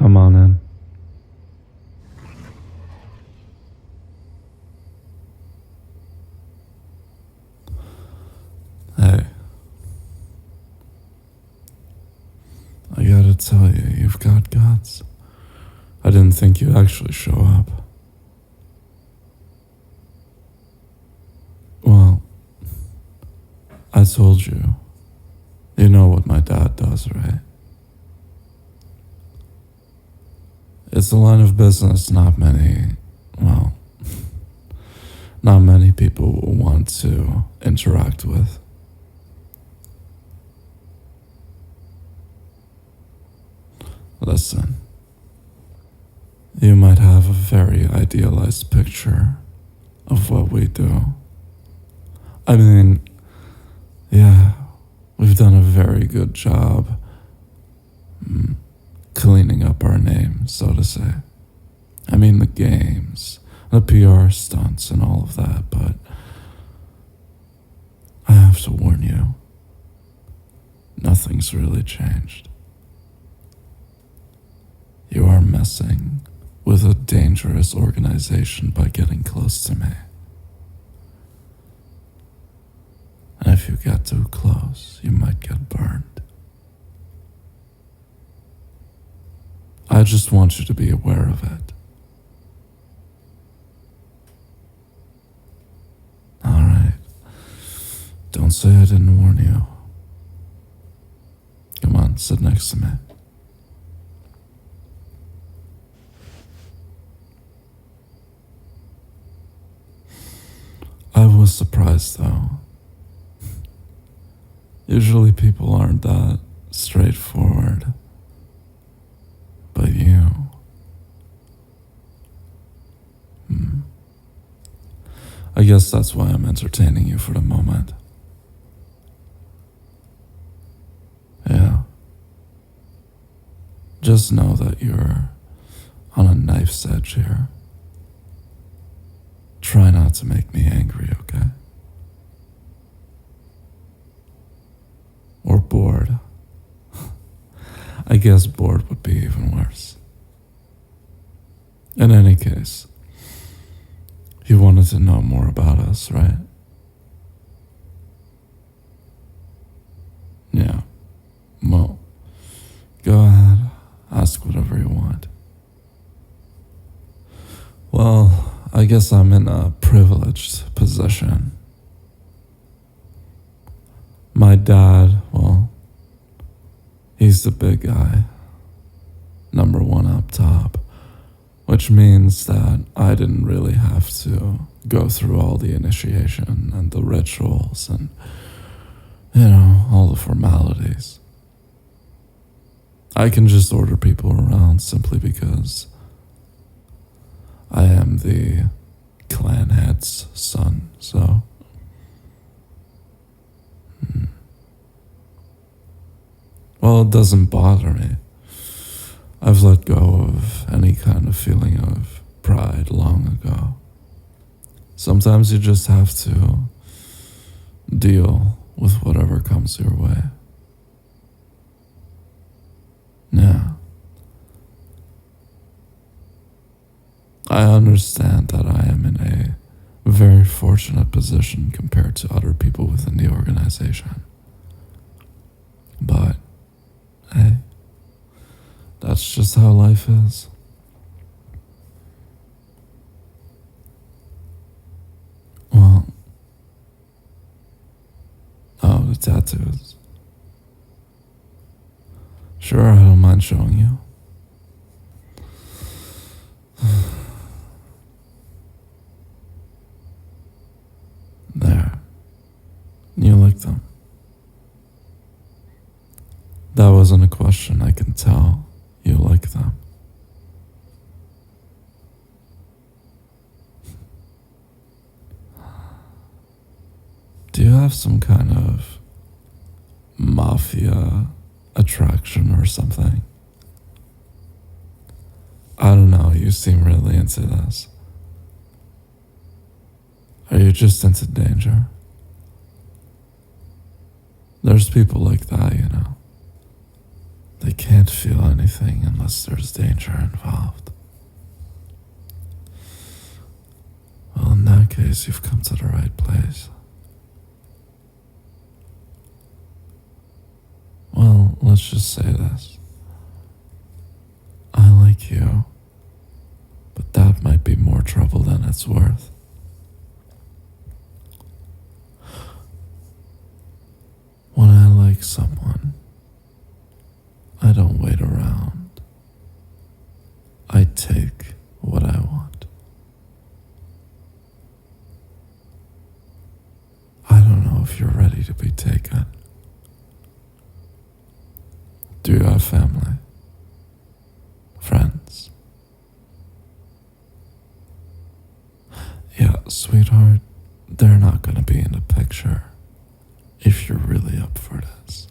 Come on in. Hey. I gotta tell you, you've got guts. I didn't think you'd actually show up. Well, I told you. You know what my dad does, right? It's a line of business not many people will want to interact with. Listen, you might have a very idealized picture of what we do. I mean, yeah, we've done a very good job cleaning up our name, so to say. I mean, the games, the PR stunts, and all of that, but I have to warn you, nothing's really changed. You are messing with a dangerous organization by getting close to me. And if you get too close, you might get burned. I just want you to be aware of it. Alright. Don't say I didn't warn you. Come on, sit next to me. I was surprised though. Usually people aren't that straightforward. But you... I guess that's why I'm entertaining you for the moment. Yeah. Just know that you're on a knife's edge here. Try not to make me angry, okay? Or bored. I guess bored would be even worse. In any case, you wanted to know more about us, right? Yeah. Well, go ahead, ask whatever you want. Well, I guess I'm in a privileged position. My dad, well, he's the big guy, number one up top, which means that I didn't really have to go through all the initiation and the rituals and, all the formalities. I can just order people around simply because I am the clan head's son, so... Well, it doesn't bother me. I've let go of any kind of feeling of pride long ago. Sometimes you just have to deal with whatever comes your way. Yeah. I understand that I am in a very fortunate position compared to other people within the organization. But, hey, that's just how life is. Well, the tattoos. Sure, I don't mind showing you. There. You like them. That wasn't a question, I can tell you like them. Do you have some kind of mafia attraction or something? I don't know, you seem really into this. Are you just into danger? There's people like that, They can't feel anything unless there's danger involved. Well, in that case, you've come to the right place. Well, let's just say this. I like you, but that might be more trouble than it's worth. When I like someone, I don't wait around. I take what I want. I don't know if you're ready to be taken. Do you have family? Friends? Yeah, sweetheart, they're not gonna be in the picture if you're really up for this.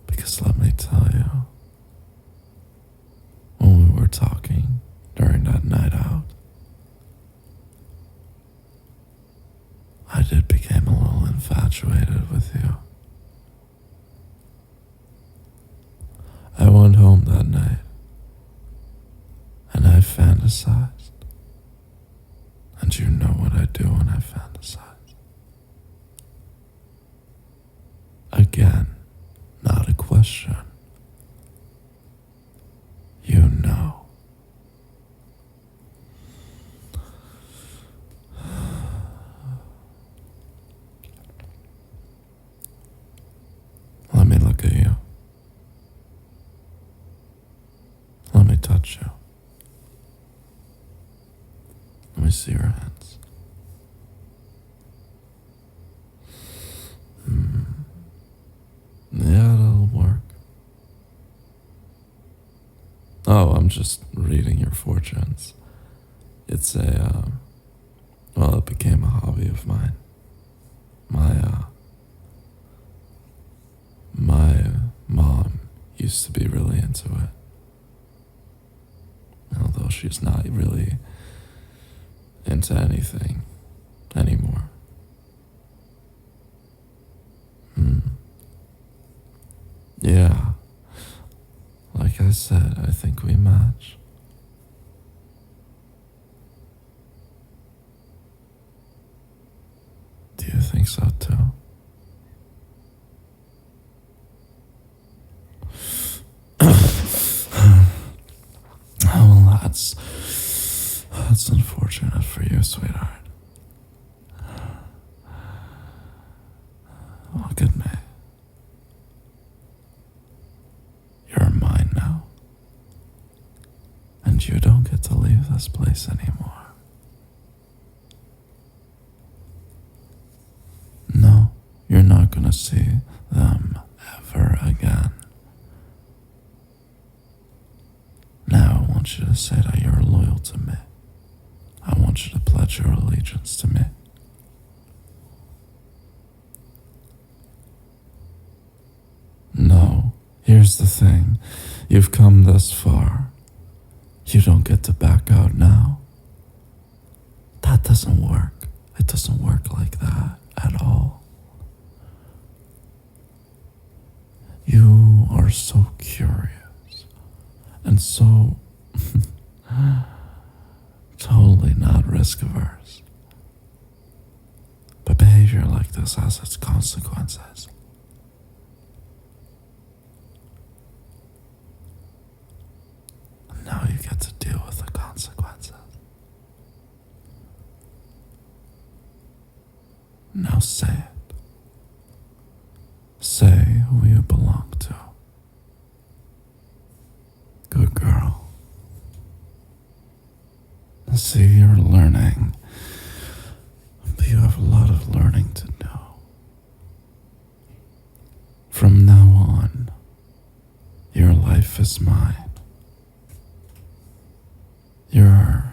Because let me tell you, when we were talking during that night out, I did become a little infatuated with you. I went home that night and I fantasized. And you know what I do when I fantasize. Again, not a question. You know. Let me look at you. Let me touch you. Let me see your hands. Yeah, that'll work. Oh, I'm just reading your fortunes. It's well, it became a hobby of mine. My mom used to be really into it. Although she's not really into anything anymore. Yeah, like I said, I think we match. Do you think so too? Well, that's unfortunate for you, sweetheart. Look at me. You're mine now. And you don't get to leave this place anymore. No, you're not gonna see them ever again. Now I want you to say that you're loyal to me. I want you to pledge your allegiance to me. No, here's the thing. You've come this far. You don't get to back out now. That doesn't work. It doesn't work like that at all. You are so curious and so totally not risk averse. But behavior like this has its consequences. Now you get to deal with the consequences. Now say it. Say who you belong to. Good girl. See, you're learning, but you have a lot of learning to do. From now on, your life is mine. You're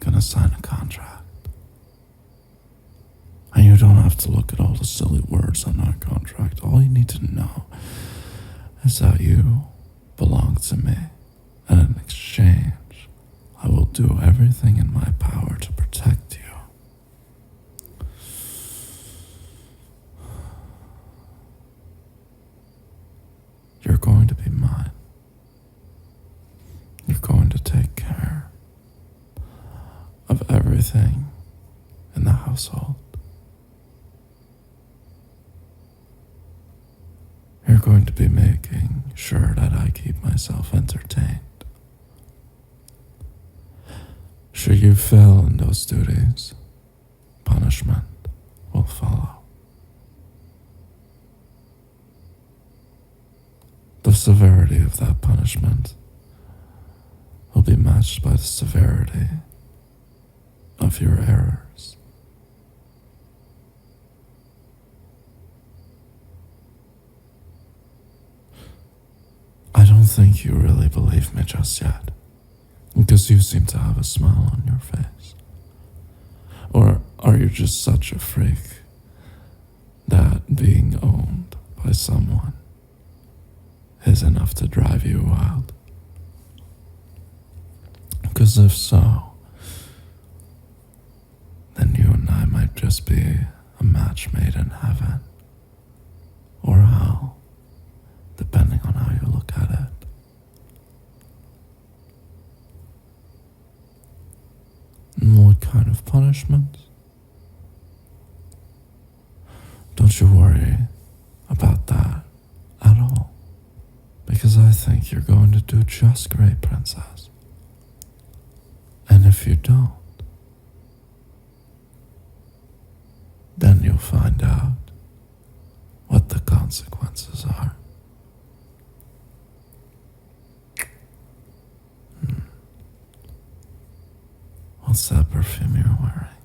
gonna sign a contract. And you don't have to look at all the silly words on that contract. All you need to know is that you belong to me. And in exchange, I will do everything in my power to protect you. everything in the household. You're going to be making sure that I keep myself entertained. Should you fail in those duties, punishment will follow. The severity of that punishment will be matched by the severity of your errors. I don't think you really believe me just yet, because you seem to have a smile on your face. Or are you just such a freak that being owned by someone is enough to drive you wild? Because if so, then you and I might just be a match made in heaven or hell, depending on how you look at it. And what kind of punishment? Don't you worry about that at all, because I think you're going to do just great, princess. And if you don't, then you'll find out what the consequences are. What's that perfume you're wearing?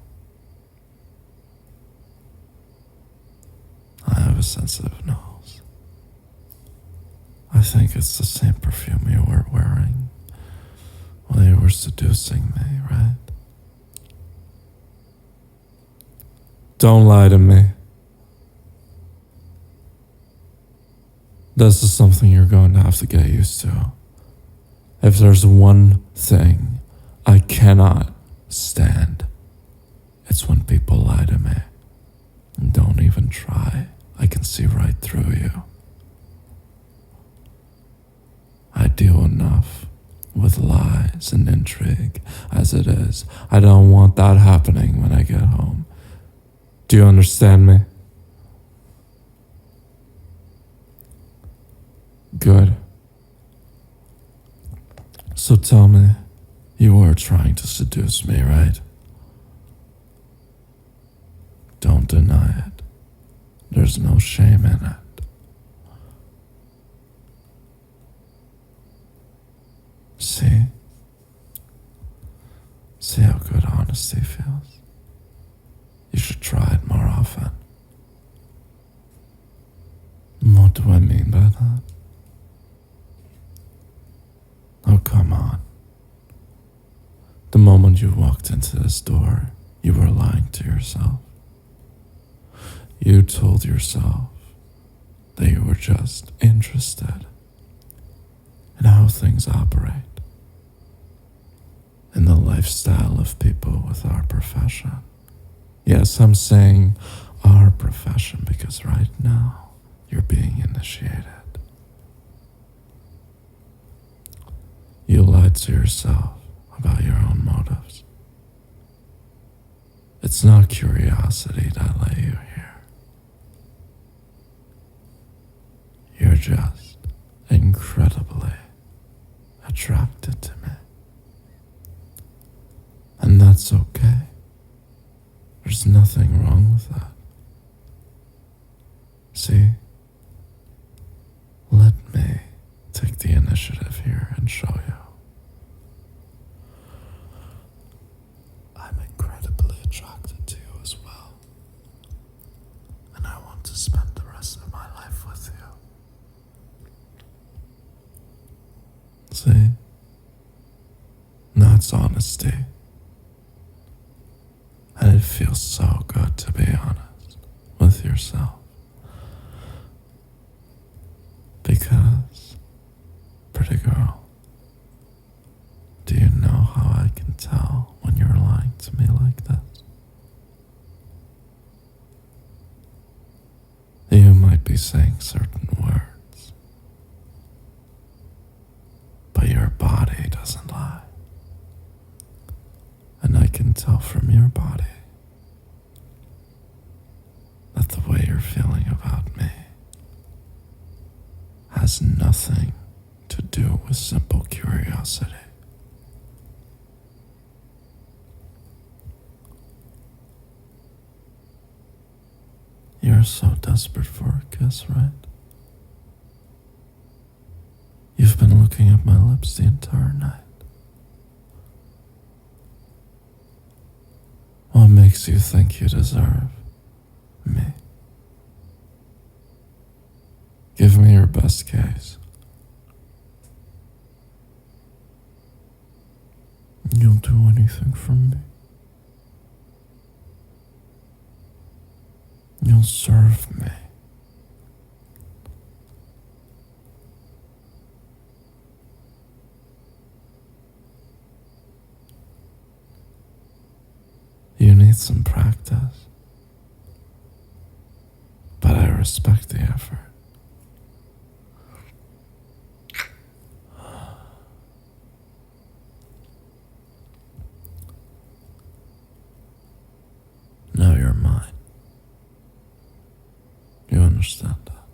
I have a sensitive nose. I think it's the same perfume you were wearing while you were seducing me, right? Don't lie to me. This is something you're going to have to get used to. If there's one thing I cannot stand, it's when people lie to me. And don't even try. I can see right through you. I deal enough with lies and intrigue as it is. I don't want that happening when I get home. Do you understand me? Good. So tell me, you were trying to seduce me, right? Don't deny it. There's no shame in it. See? See how good honesty feels? You should try it more often. What do I mean by that? Oh, come on. The moment you walked into this door, you were lying to yourself. You told yourself that you were just interested in how things operate, in the lifestyle of people with our profession. Yes, I'm saying our profession because right now you're being initiated. You lied to yourself about your own motives. It's not curiosity that led you here. You're just incredibly attracted to me. And that's okay. There's nothing wrong with that. See? Let me take the initiative here and show you. I'm incredibly attracted to you as well. And I want to spend the rest of my life with you. See? That's honesty. And it feels so good to be honest with yourself. Because, pretty girl, do you know how I can tell when you're lying to me like this? You might be saying certain words, but your body doesn't lie. And I can can tell from your body that the way you're feeling about me has nothing to do with simple curiosity. You're so desperate for a kiss, right? You've been looking at my lips the entire night. What makes you think you deserve me? Give me your best case. You'll do anything for me. You'll serve me. You need some practice, but I respect the effort. Now you're mine. You understand that?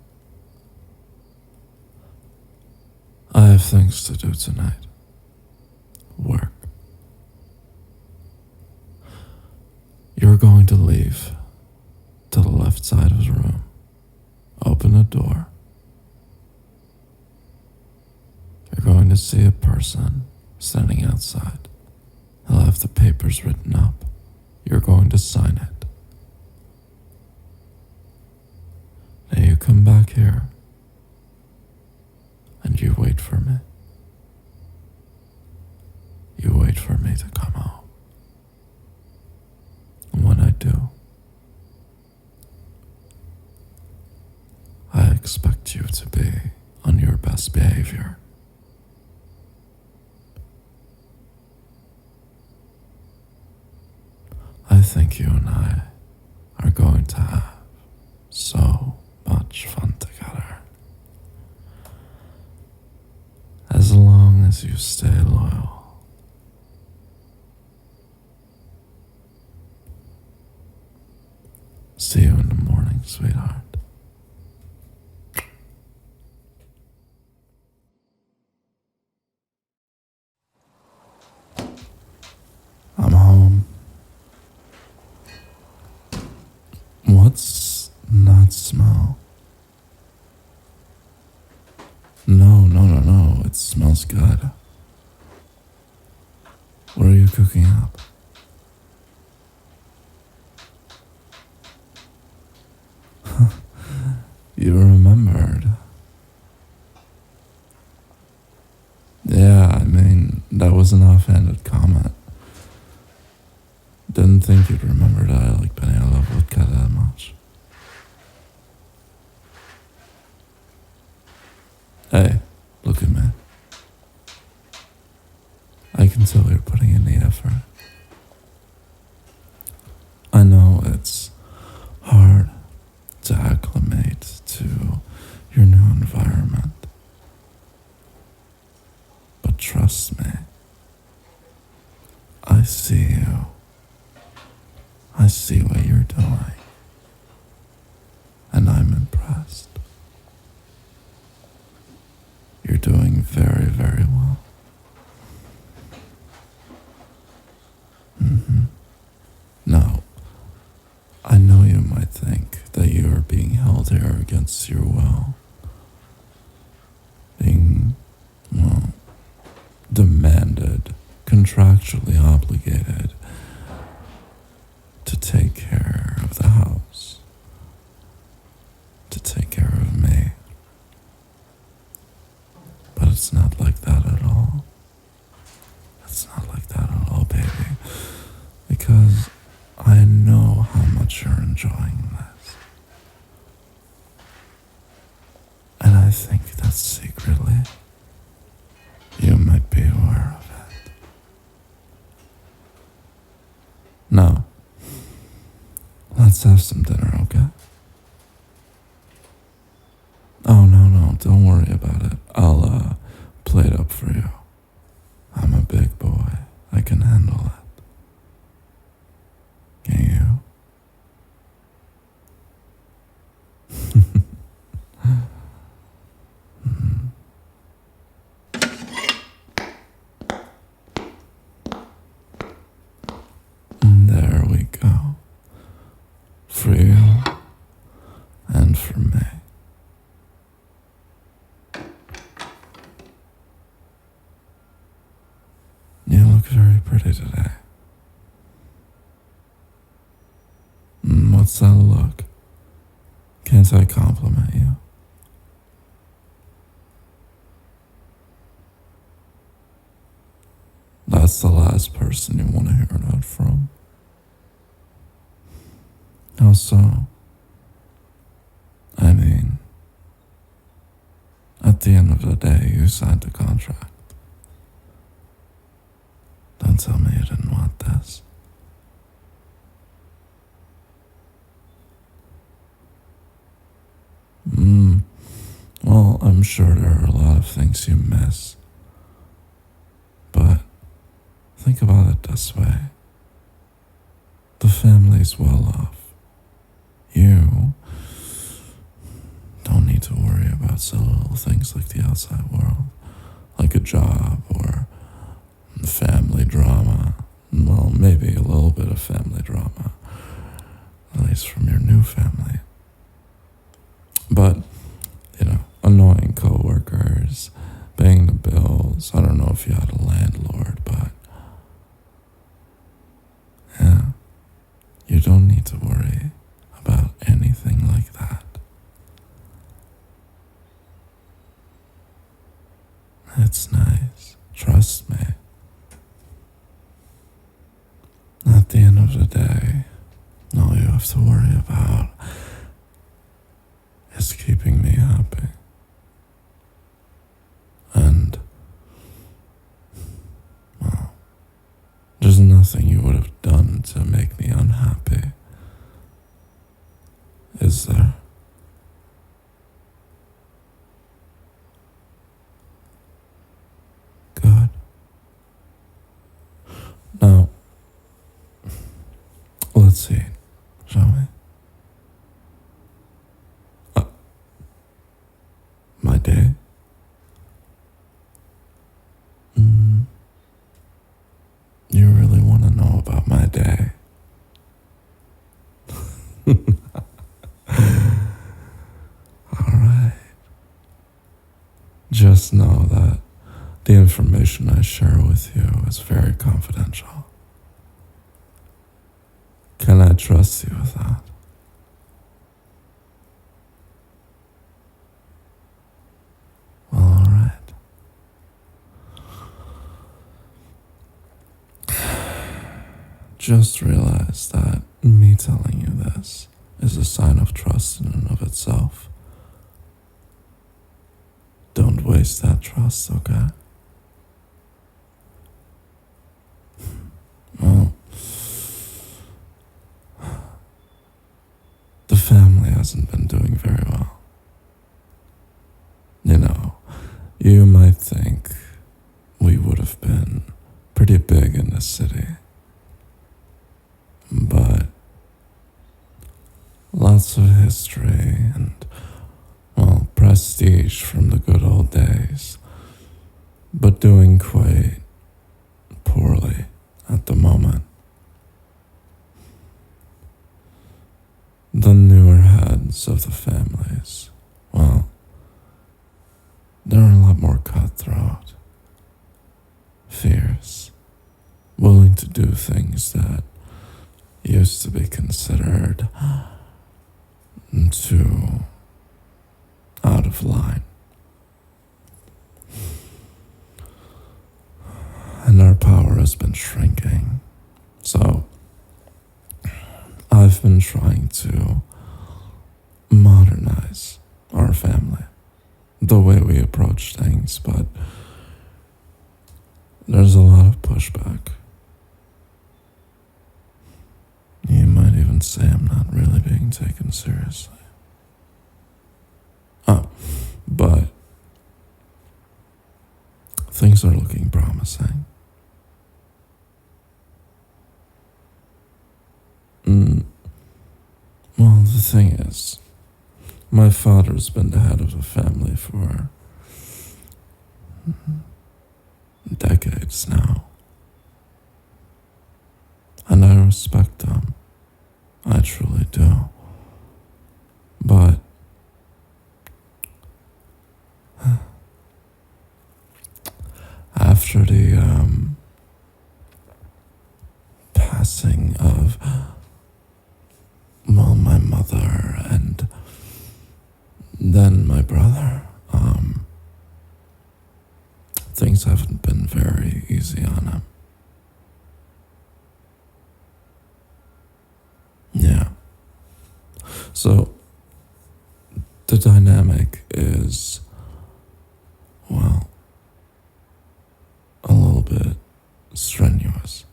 I have things to do tonight. Work. You're going to leave to the left side of the room. Open the door. You're going to see a person standing outside. He'll have the papers written up. You're going to sign it. Now you come back here and you wait for me. You wait for me to come home. And when I do, I expect you to be on your best behavior. I think you and I are going to have so much fun together. As long as you stay loyal. See you in the morning, sweetheart. I'm home. What's that smell? No. It smells good. What are you cooking up? You remembered. Yeah, I mean, that was an offhanded comment. Didn't think you'd remember that I like banana vodka that much. Hey, look at me. I can tell you're putting in the effort. I know it's hard to acclimate to your new environment. But trust me, I see you. I see what you're doing. And I'm impressed. You're doing very, very well. Now, I know you might think that you are being held here against your will. Being, well, demanded, contractually obligated to take care of the house, to take care of me. But it's not like that at all. It's not like that at all, baby. Because I know how much you're enjoying this. And I think that secretly, you might be aware of it. Now, let's have some dinner, okay? Oh, no, don't worry about it. I'll, plate up for you. I'm a big boy. I can handle it. for you and for me. You look very pretty today. What's that look? Can't I compliment you? That's the last person you want to hear that from. How so? I mean, at the end of the day, you signed a contract. Don't tell me you didn't want this. Well, I'm sure there are a lot of things you miss. But think about it this way. The family's well off. You don't need to worry about silly little things like the outside world, like a job or family drama. Well, maybe a little bit of family drama, at least from your new family. But, annoying coworkers, paying the bills. I don't know if you had a landlord, but yeah, you don't need to worry about anything like that. It's nice, trust me. At the end of the day, all you have to worry about is keeping me happy. And, well, there's nothing you would have done to make me unhappy, is there? Good. Now, let's see, shall we? My day? You really want to know about my day? Alright. Just know that the information I share with you is very confidential. Can I trust you with that? Well, alright. Just realize that me telling you this is a sign of trust in and of itself. Don't waste that trust, okay? Well, the family hasn't been doing very well. You might think we would have been pretty big in this city, but lots of history and, well, prestige from the good old days, but doing quite poorly at the moment. The newer heads of the families, well, they're a lot more cutthroat, fierce, willing to do things that used to be considered too out of line. And our power has been shrinking. So I've been trying to modernize our family, the way we approach things, but there's a lot of pushback. You might even say I'm not really being taken seriously. But things are looking promising. Well, the thing is, my father's been the head of the family for decades now. And I respect him. I truly do. brother. Things haven't been very easy on him. Yeah. So, the dynamic is, well, a little bit strenuous.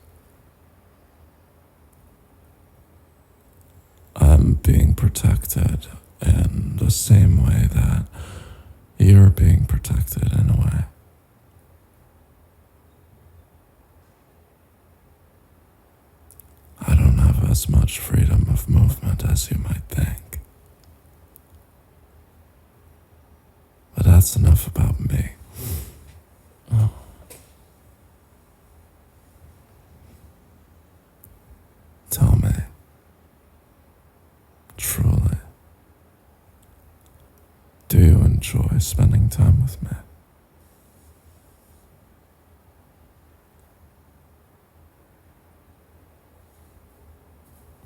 I'm being protected in the same way that you're being protected in a way. I don't have as much freedom of movement as you might think. But that's enough about me. Oh. Tell me, truly, do you enjoy spending time with me?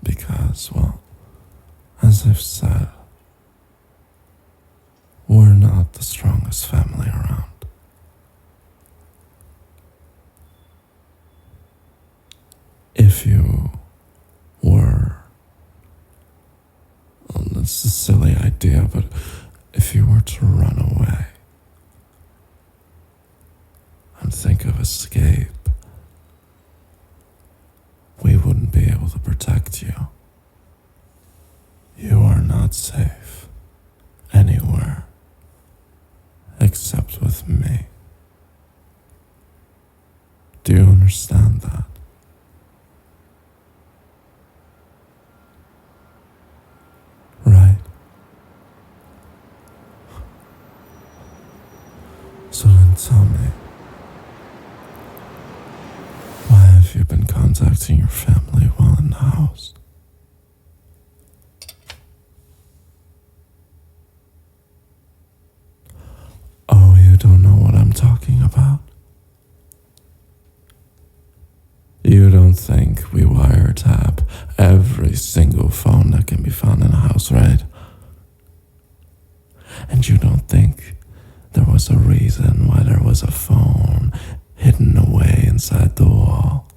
Because, well, as I've said, we're not the strongest family around. If you were, well, it's a silly idea, but if you were to run away and think of escape, we wouldn't be able to protect you. You are not safe anywhere except with me. Do you understand that? Right. So then tell me, why have you been contacting your family while in the house? Oh, you don't know what I'm talking about? You don't think we wiretap every single phone that can be found in a house, right? And you don't think there was a reason why there was a phone hidden away inside the wall?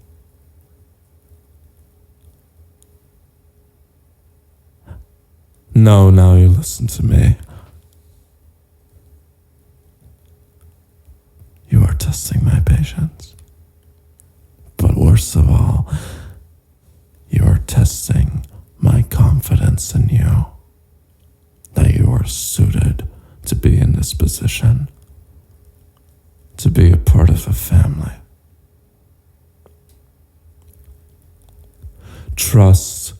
No, now you listen to me. You are testing my patience. But worst of all, you are testing my confidence in you. That you are suited to be in this position. To be a part of a family. Trust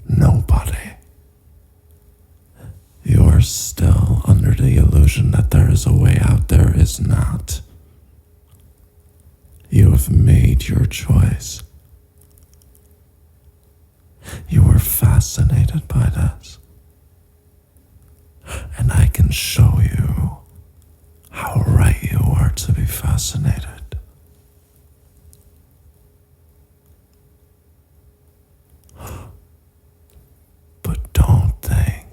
nobody. You are still under the illusion that there is a way out. There is not. You have made your choice. You are fascinated by this. And I can show you how right you are to be fascinated. But don't think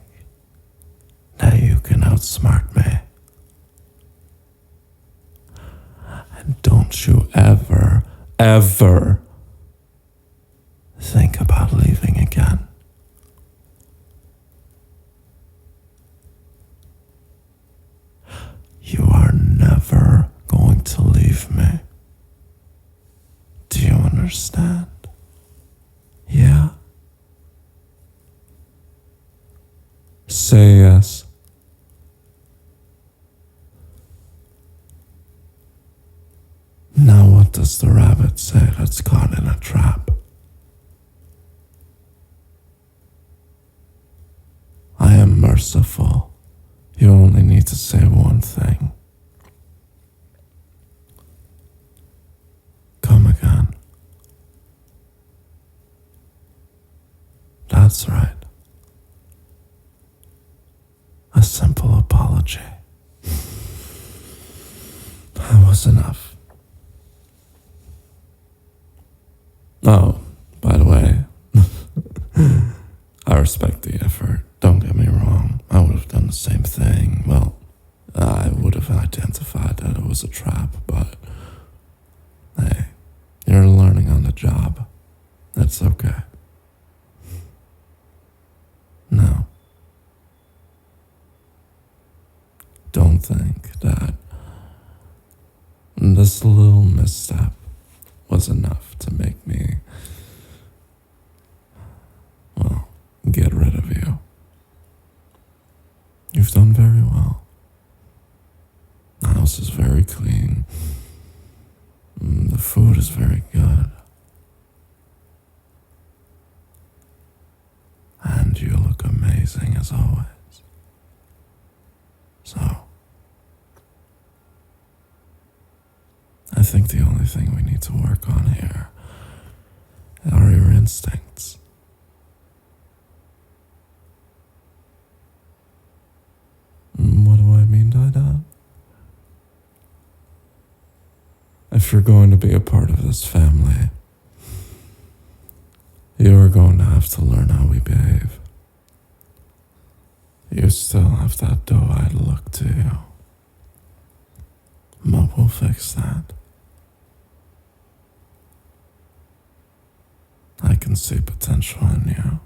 that you can outsmart me. And don't you ever, ever think about leaving again. You are never going to leave me. Do you understand? Yeah? Say yes. Now what does the rabbit say that's caught in a trap? I am merciful. You only need to say one thing. Come again. That's right. A simple apology. That was enough. Oh, by the way, I respect the effort. Don't get me wrong. I would have done done the same thing. Well, I would have identified that it was a trap, but hey, you're learning on the job. That's okay. Now, don't think that this little misstep was enough to make me, well, get rid of you. You've done very well. The house is very clean. The food is very good. And you look amazing as always. So, I think the only thing we need to work on here are your instincts. What do I mean by that? If you're going to be a part of this family, you are going to have to learn how we behave. You still have that doe-eyed look to you. But we'll fix that. I can see potential in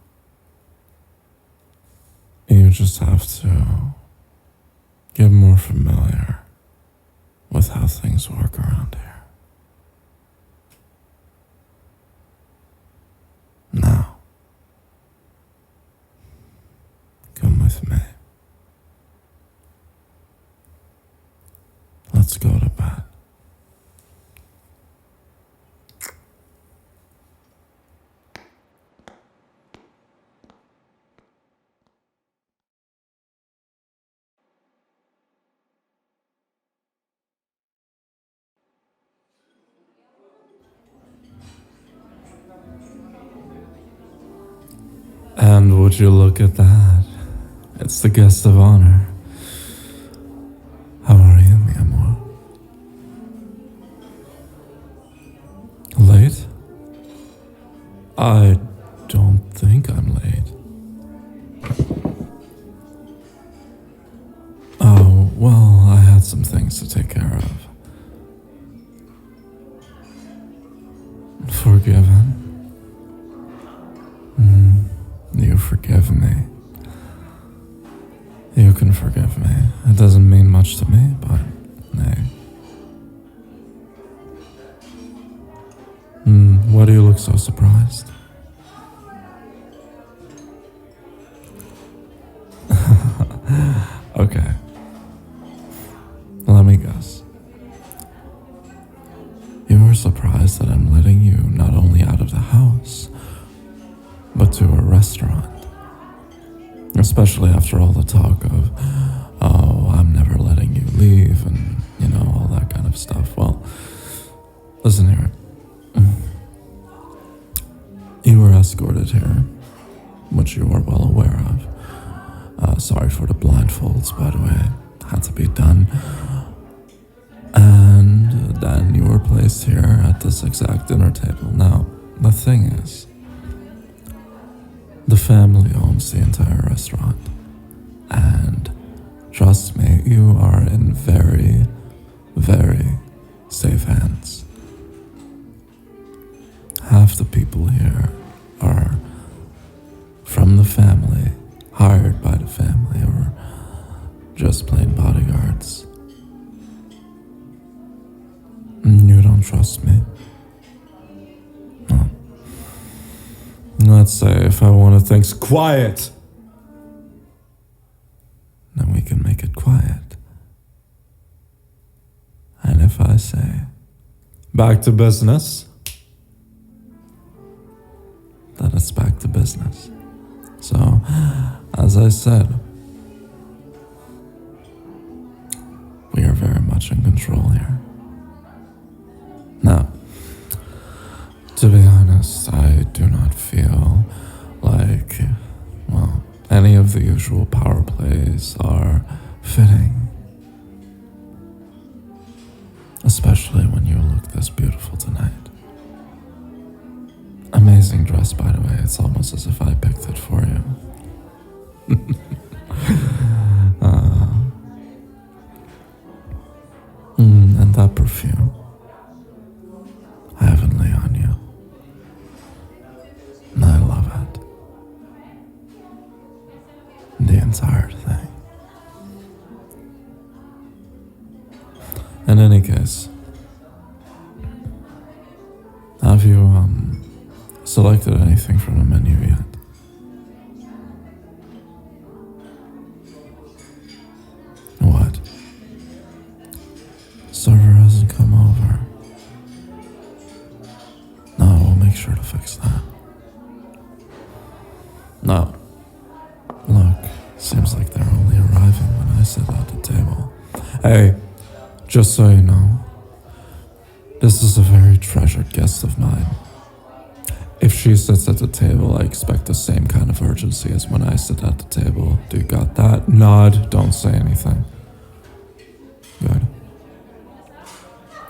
you. You just have to get more familiar with how things work around here. Now, come with me. Let's go to bed. And would you look at that? It's the guest of honor. How are you, mi amor? Late? I don't think I'm late. Oh, well, I had some things to take care of. Forgiven? You forgive me. You can forgive me. It doesn't mean much to me, but hey. Why do you look so surprised? Okay. Let me guess. You were surprised that I'm letting you not only out of the house, but to a restaurant. Especially after all the talk of, oh, I'm never letting you leave, and, all that kind of stuff. Well, listen here. You were escorted here, which you are well aware of. Sorry for the blindfolds, by the way. Had to be done. And then you were placed here at this exact dinner table. Now, the thing is, the family owns the entire restaurant, and trust me, you are in very, very safe hands. Half the people here are from the family, hired by the family, or just plain bodyguards. You don't trust me? No. Let's say if I want things quiet, then we can make it quiet. And if I say, back to business, then it's back to business. So, as I said, we are very much in control here. Now, to be honest, I do not feel like, well, any of the usual power plays are fitting. Especially when you look this beautiful tonight. Amazing dress, by the way. It's almost as if I picked it for you. entire thing. In any case, have you selected anything from the menu yet? What? Server hasn't come over. No, we'll make sure to fix that. No. Look, seems like they're only arriving when I sit at the table. Hey, just so you know, this is a very treasured guest of mine. If she sits at the table, I expect the same kind of urgency as when I sit at the table. Do you got that? Nod, don't say anything. Good.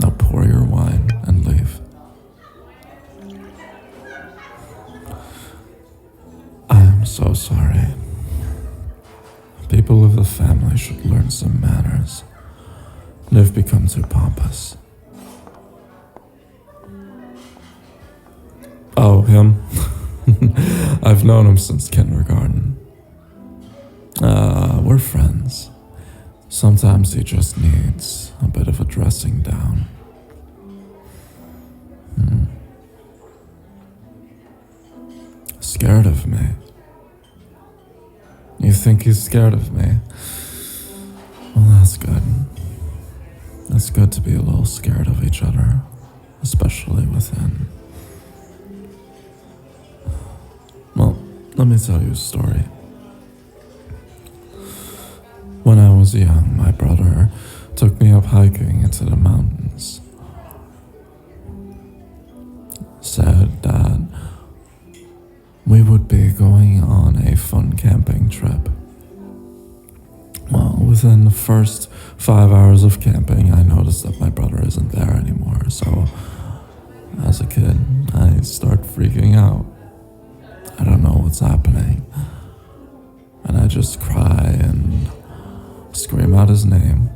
Now pour your wine and leave. I am so sorry. People of the family should learn some manners. They've become too pompous. Oh, him? I've known him since kindergarten. We're friends. Sometimes he just needs a bit of a dressing down. Scared of me? You think he's scared of me? Well, that's good. It's good to be a little scared of each other, especially within. Well, let me tell you a story. When I was young, my brother took me up hiking into the mountains. Said that we would be going on a fun camping trip. Well, within the first 5 hours of camping, I noticed that my brother isn't there anymore. So, as a kid, I start freaking out. I don't know what's happening. And I just cry and scream out his name.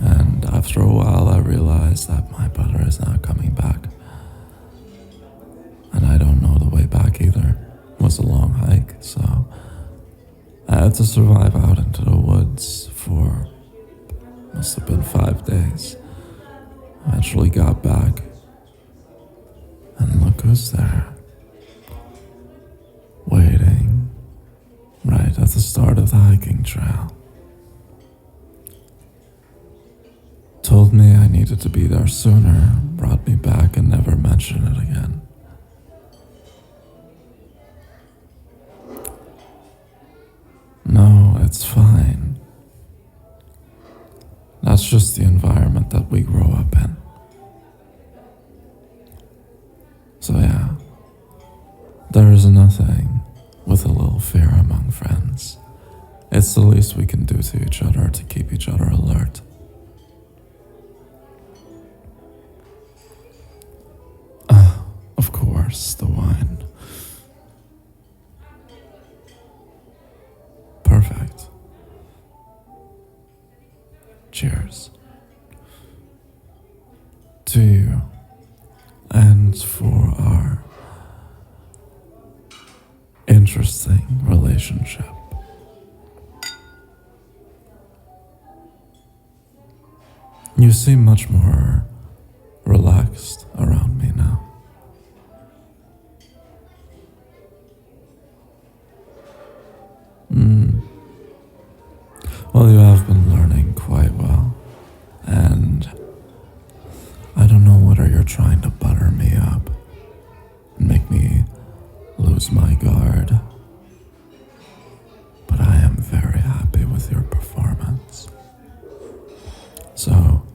And after a while, I realize that my brother is not coming back. And I don't know the way back either. It was a long hike, so I had to survive out into the woods for, must have been 5 days. Eventually got back. And look who's there. Waiting right at the start of the hiking trail. Told me I needed to be there sooner, brought me back and never mentioned it again. No, it's fine. That's just the environment that we grow up in. So yeah, there is nothing with a little fear among friends. It's the least we can do to each other to keep each other alert. Of course, the wine. Perfect. Cheers. To you and for our interesting relationship. You seem much more relaxed around me now. Well, you have been learning quite well, and I don't know whether you're trying to butter me up and make me lose my guard, but I am very happy with your performance. So,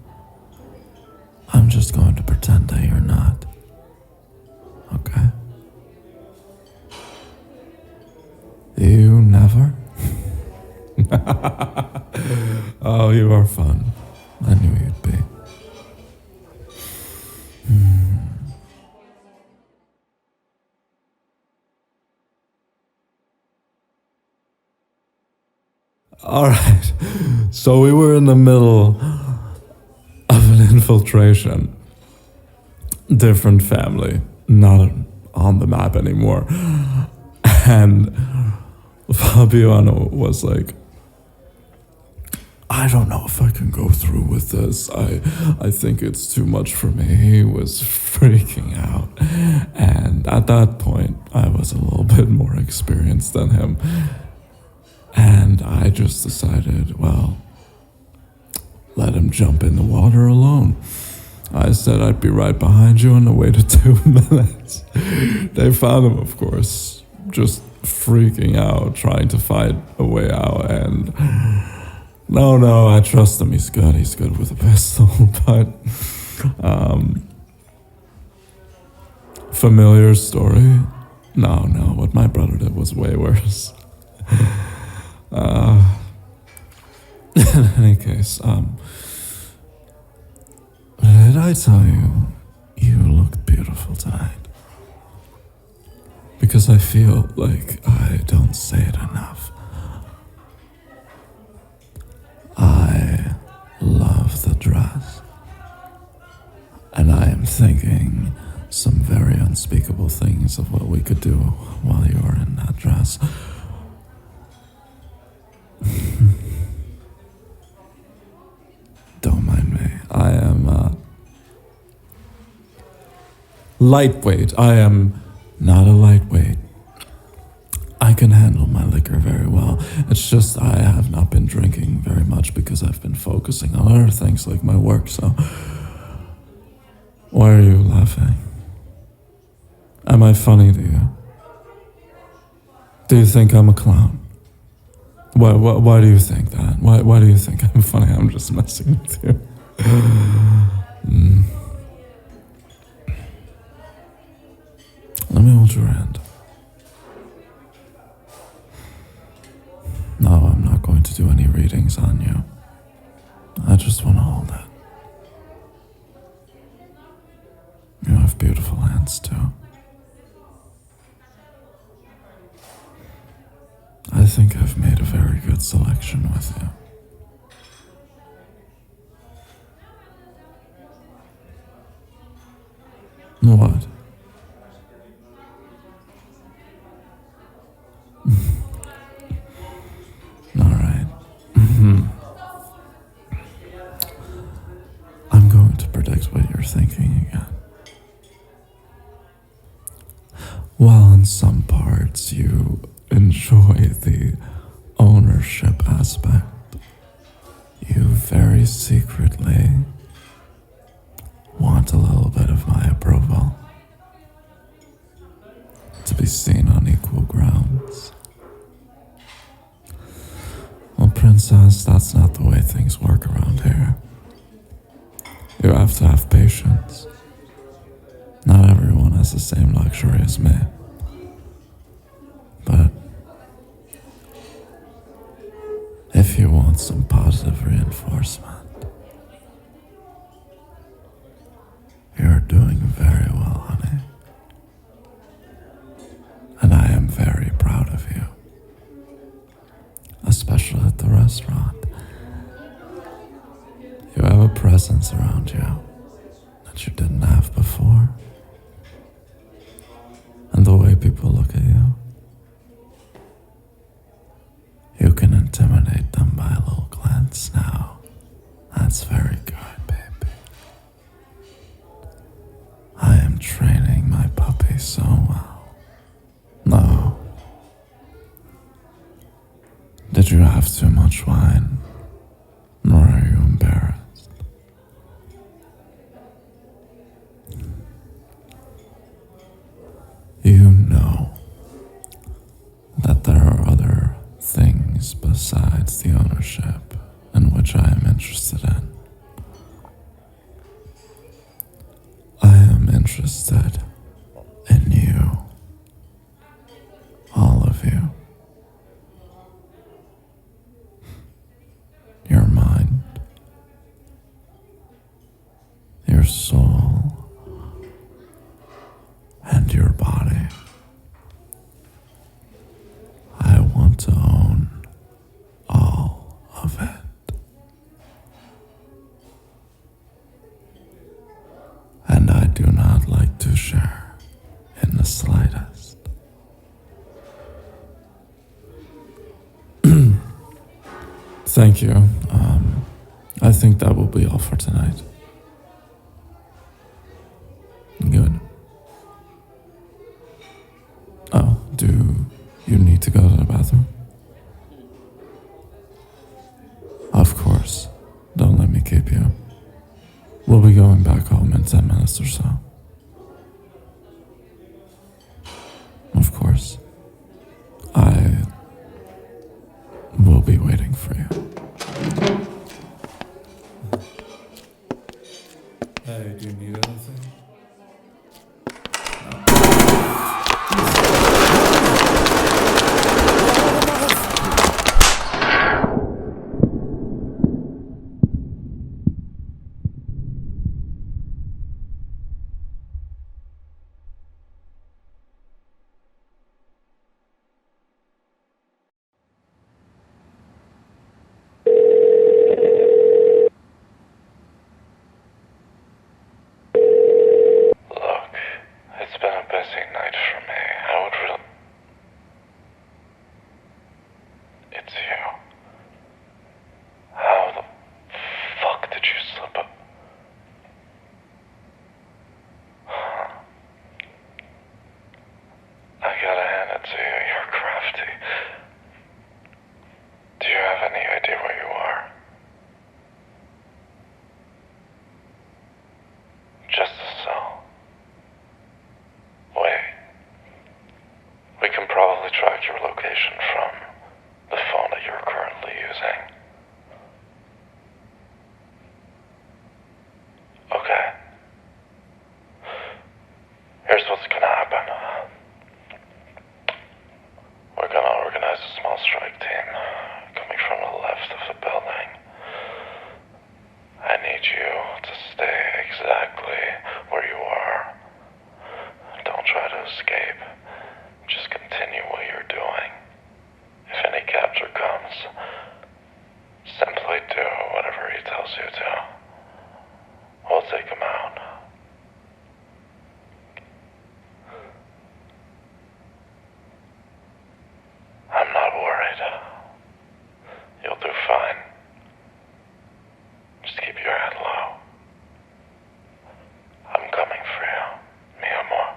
I'm just going to pretend that you're not, okay? You never? Oh, you are fun. I knew you'd be. Alright, so we were in the middle of an infiltration. Different family, not on the map anymore. And Fabiano was like, I don't know if I can go through with this. I think it's too much for me. He was freaking out. And at that point, I was a little bit more experienced than him. And I just decided, well, let him jump in the water alone. I said I'd be right behind you, and I waited 2 minutes. They found him, of course, just freaking out, trying to find a way out, and no, I trust him. He's good with a pistol, but familiar story? No, what my brother did was way worse. In any case, did I tell you you looked beautiful tonight? Because I feel like I don't say it enough. I love the dress. And I am thinking some very unspeakable things of what we could do while you're in that dress. Don't mind me. I am lightweight. I am not a lightweight. I can handle my liquor very well. It's just I have not been drinking very much because I've been focusing on other things like my work, so... Why are you laughing? Am I funny to you? Do you think I'm a clown? Why do you think that? Why do you think I'm funny? I'm just messing with you. Let me hold your hand. No, I'm not going to do any readings on you. I just want to hold it. You have beautiful hands too. I think I've made a very good selection with you. What? Alright. I'm going to predict what you're thinking again. While in some parts you enjoy the ownership aspect, you very secretly want a little bit of my approval. To be seen on equal grounds. Well, princess, that's not the way things work around here. You have to have patience. Not everyone has the same luxury as me. But if you want some positive reinforcement, you're doing very well, honey. And I am very proud of you. Especially at the restaurant. You have a presence around you that you didn't have before. And the way people look at you, you can intimidate them by a little glance now. That's very good, baby. I am training my puppy so well. No. Did you have too much wine? Or are you embarrassed? You know that there are other things besides the ownership in which I am interested in. I am interested in you. All of you. Thank you. I think that will be all for tonight. Good. Oh, do you need to go to the bathroom? Of course. Don't let me keep you. We'll be going back home in 10 minutes or so. Of course. I will be waiting for you. Hey, do you need anything? Look, it's been a busy night for me. I would really... It's you. How the fuck did you slip up? I gotta hand it to you. You're crafty. Do you have any idea where you are? Just a cell. Wait. We can probably track your location from the phone that you're currently using. Okay. Here's what's gonna happen. We're gonna organize a small strike team coming from the left of the building. I need you to stay exactly where you are. Don't try to escape. Just continue what you're doing. If any capture comes, simply do whatever he tells you to. We'll take him out. I'm not worried. You'll do fine. Just keep your head low. I'm coming for you, mi amor.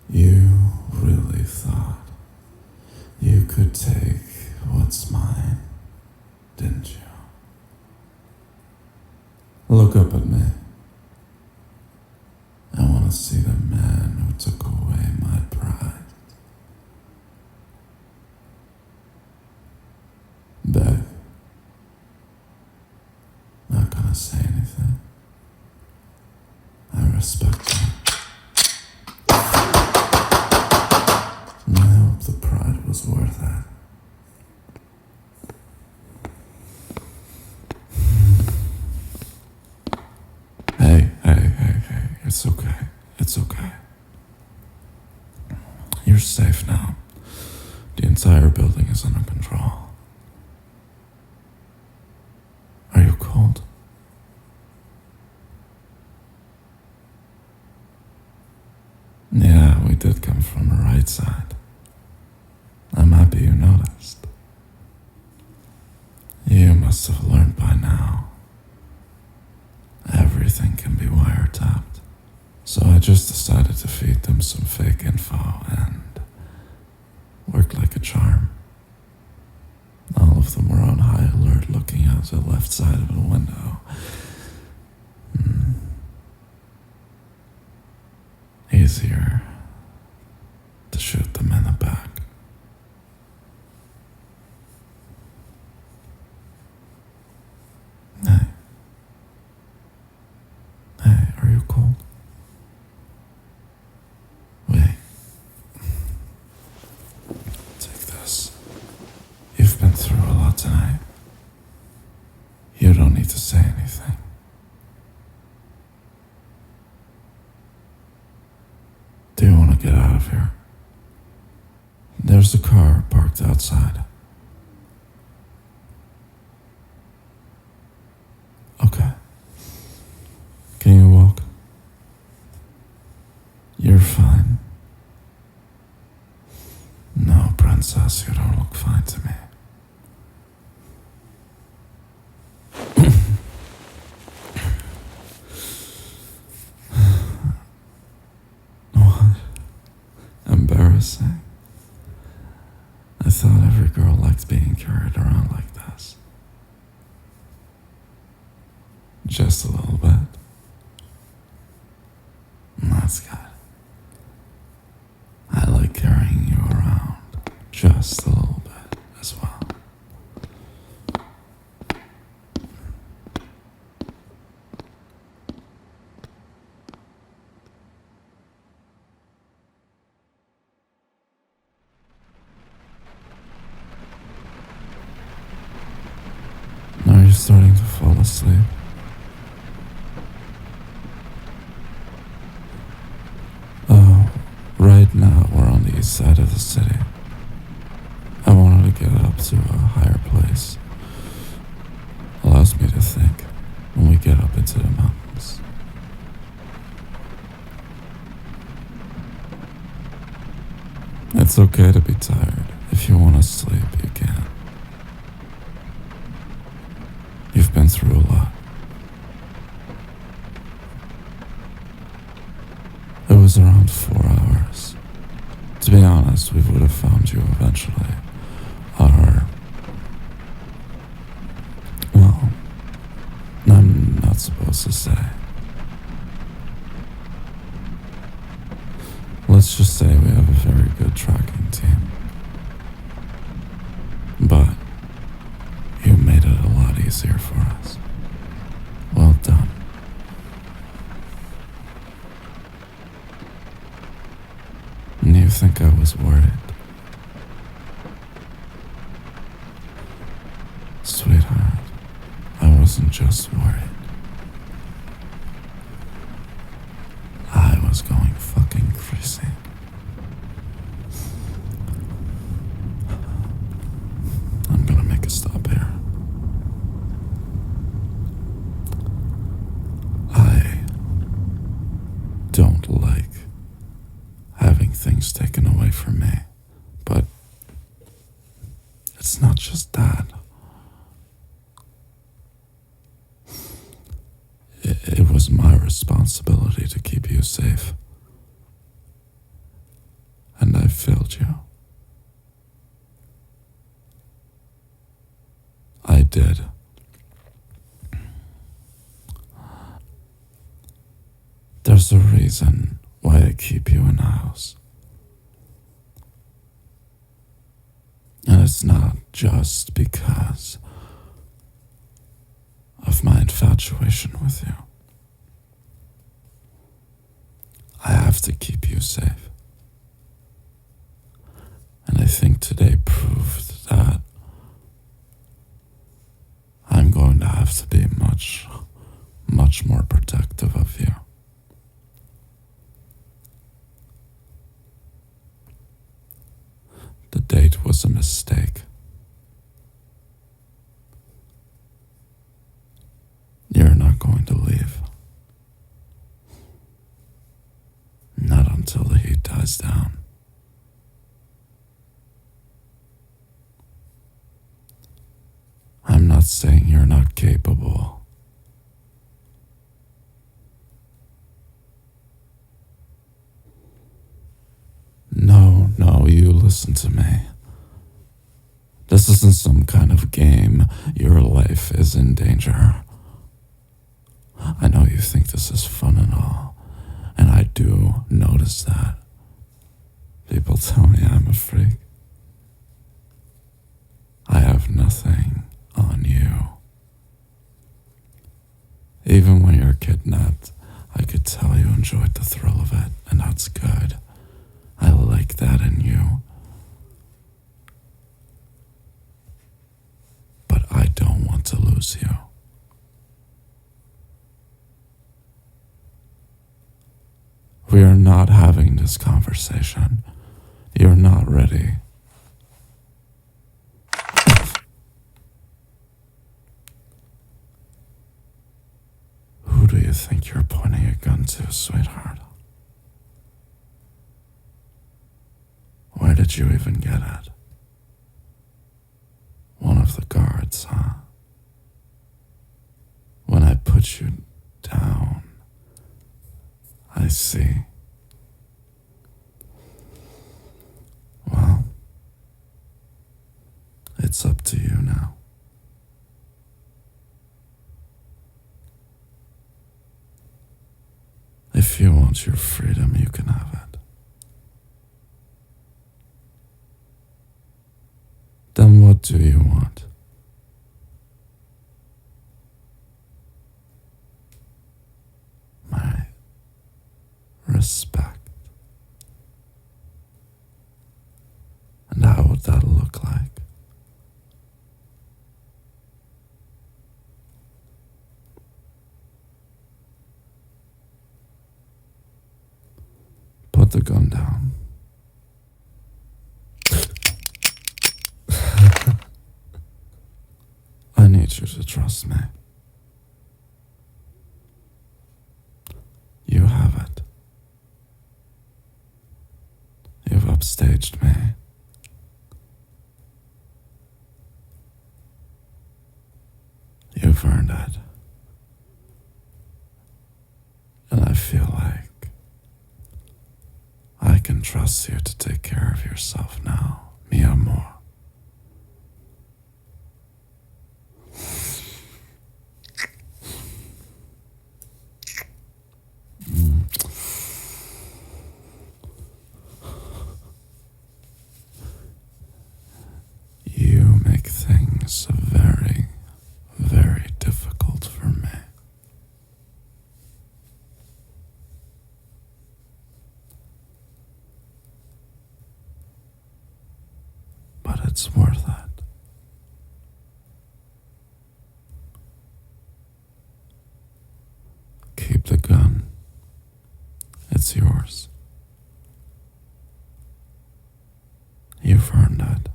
You really thought you could take what's mine, didn't you? Look up at me. I want to see the man who took away my pride. Beg. Not gonna say anything. I respect that. And I hope the pride was worth it. Hey. It's okay. It's okay. You're safe now. The entire building is under control. Are you cold? Yeah, we did come from the right side. I'm happy you noticed. You must have learned by now. Everything can be wiretapped. So I just decided to feed them some fake info and worked like a charm. All of them were on high alert looking out the left side of the window. Easier to shoot them in the back. Hey, are you cold? Wait. Take this. You've been through a lot tonight. You don't need to say anything. outside. Okay. Can you walk? You're fine. No, princess, you don't look fine to me. What? Embarrassing. I thought every girl liked being carried around like this. Just a little bit. That's good. I like carrying you around just a little bit as well. Are you starting to fall asleep? Oh, right now we're on the east side of the city. I wanted to get up to a higher place. Allows me to think when we get up into the mountains. It's okay to be tired. If you want to sleep, you can. You've been through a lot. It was around 4 hours. To be honest, we would have found you eventually. Well, I'm not supposed to say. Let's just say we have a very good tracking team. But you made it a lot easier for us. Well done. And you think I was worried? Sweetheart, I wasn't just worried. I was going fucking crazy. I'm gonna make a stop here. I don't like having things taken away from me, but it's not just that. It was my responsibility to keep you safe, and I failed you. I did. There's a reason why I keep you in the house. And it's not just because of my infatuation with you. I have to keep you safe. And I think today proved that I'm going to have to be much, much more protective of you. The date was a mistake. You're not going to leave. Not until the heat dies down. I'm not saying you're not capable. No, you listen to me. This isn't some kind of game. Your life is in danger. I know you think this is fun and all, and I do notice that. People tell me I'm a freak. I have nothing on you. Even when you're kidnapped, I could tell you enjoyed the thrill of it, and that's good. I like that in you. But I don't want to lose you. We are not having this conversation. You're not ready. you think you're pointing a gun to, sweetheart? Where did you even get it? One of the guards, huh? When I put you down, I see. Well, it's up to you now. If you want your freedom, you can have it. Then what do you want? My respect. And how would that look like? Put the gun down. I need you to trust me. You have it. You've upstaged me. You've earned it. And I feel like I can trust you to take care of yourself now, mi amor. You make things very, very difficult for me. But it's worth it. Keep the gun. It's yours. You've earned it.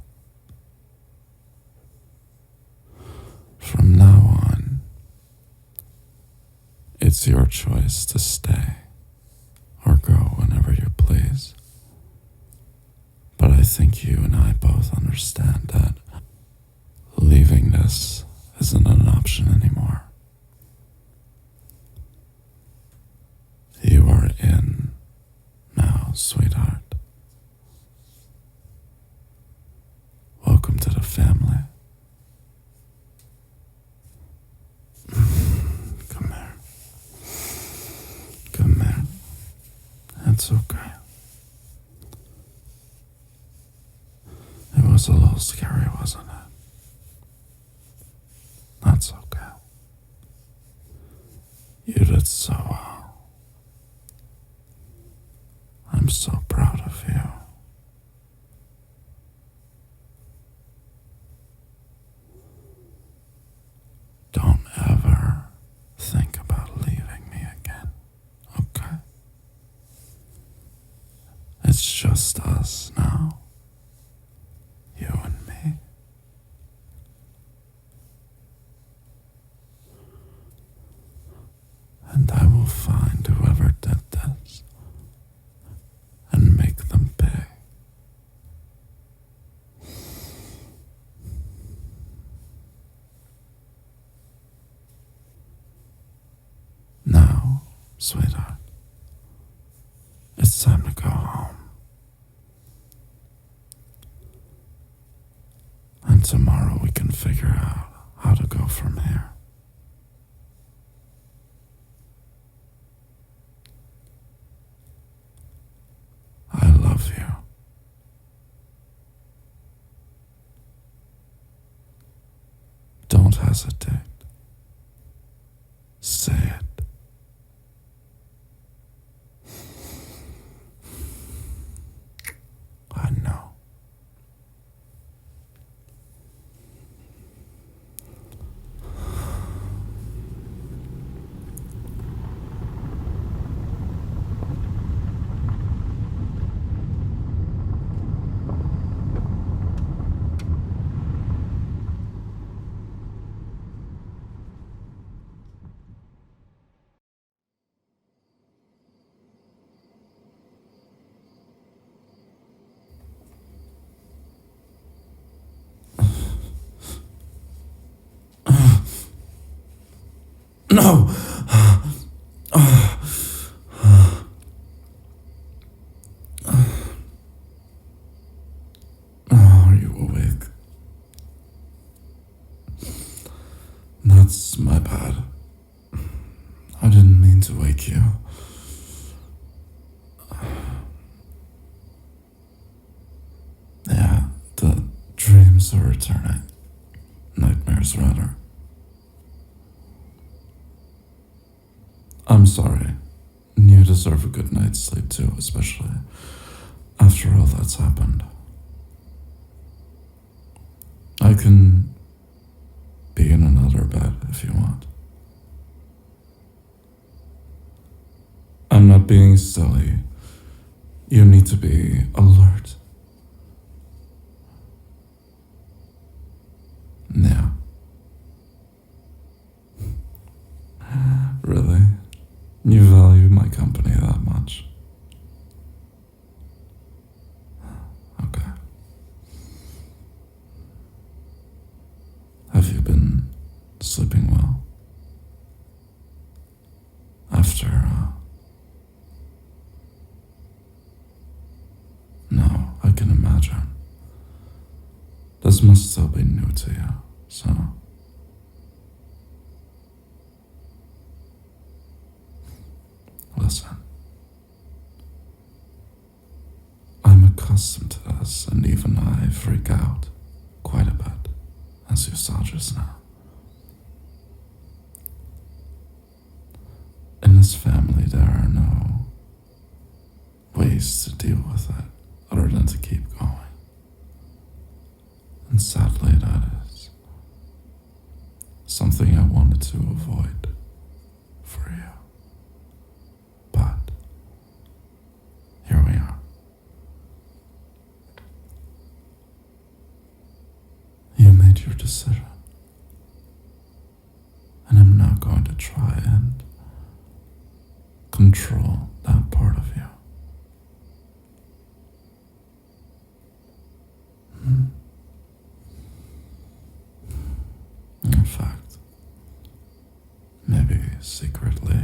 From now on, it's your choice to stay or go whenever you please. But I think you and I both understand that leaving this isn't an option anymore. You are in now, sweetheart. Welcome to the family. Come here. Come here. It's okay. It was a little scary, wasn't it? That's okay. You did so well. I'm so proud of you. Don't ever think about leaving me again, okay? It's just us now. You and me. And I will find whoever did this and make them pay. Now, sweetheart, it's time to go home. And tomorrow we can figure out how to go from here. I love you. Don't hesitate. Say it. I know. No! Are you awake? That's my bad. I didn't mean to wake you. Yeah, the dreams are returning. Nightmares, rather. I'm sorry. You deserve a good night's sleep too, especially after all that's happened. I can be in another bed if you want. I'm not being silly. You need to be alert. Yeah. Really? You value my company that much? Okay. Have you been sleeping well? After, No, I can imagine. This must still be new to you, so... Listen. I'm accustomed to this, and even I freak out quite a bit, as you saw just now. In this family, there are no ways to deal with it other than to keep going. And sadly, that is something I wanted to avoid for you. But here we are. You made your decision. And I'm not going to try and control that part of you. In fact, maybe secretly,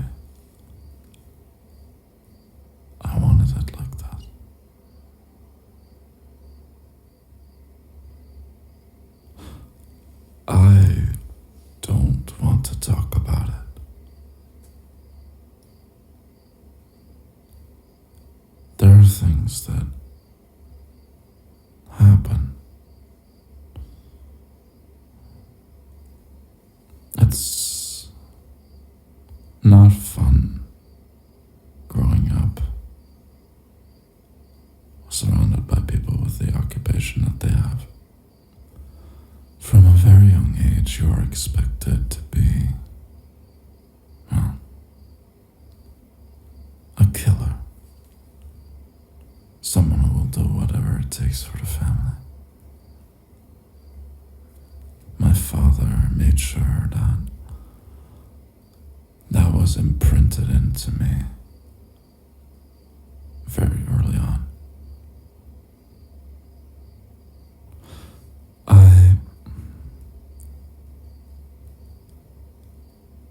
I wanted it like that. I don't want to talk about it. There are things that happen. It's not fun growing up surrounded by people with the occupation that they have. From a very young age, you are expected to be, well, a killer. Someone who will do whatever it takes for the family. My father made sure that that was imprinted into me very early on.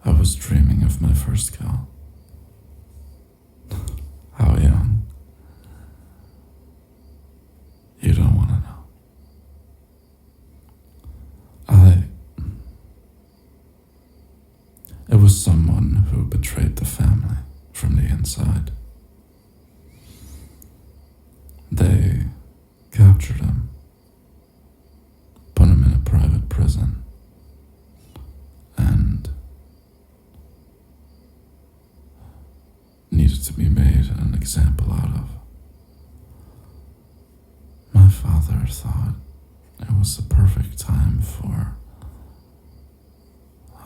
I was dreaming of my first kill. How young? You don't want to know. It was someone who betrayed the family from the inside. They captured him, put him in a private prison, and needed to be made an example out of. My father thought it was the perfect time for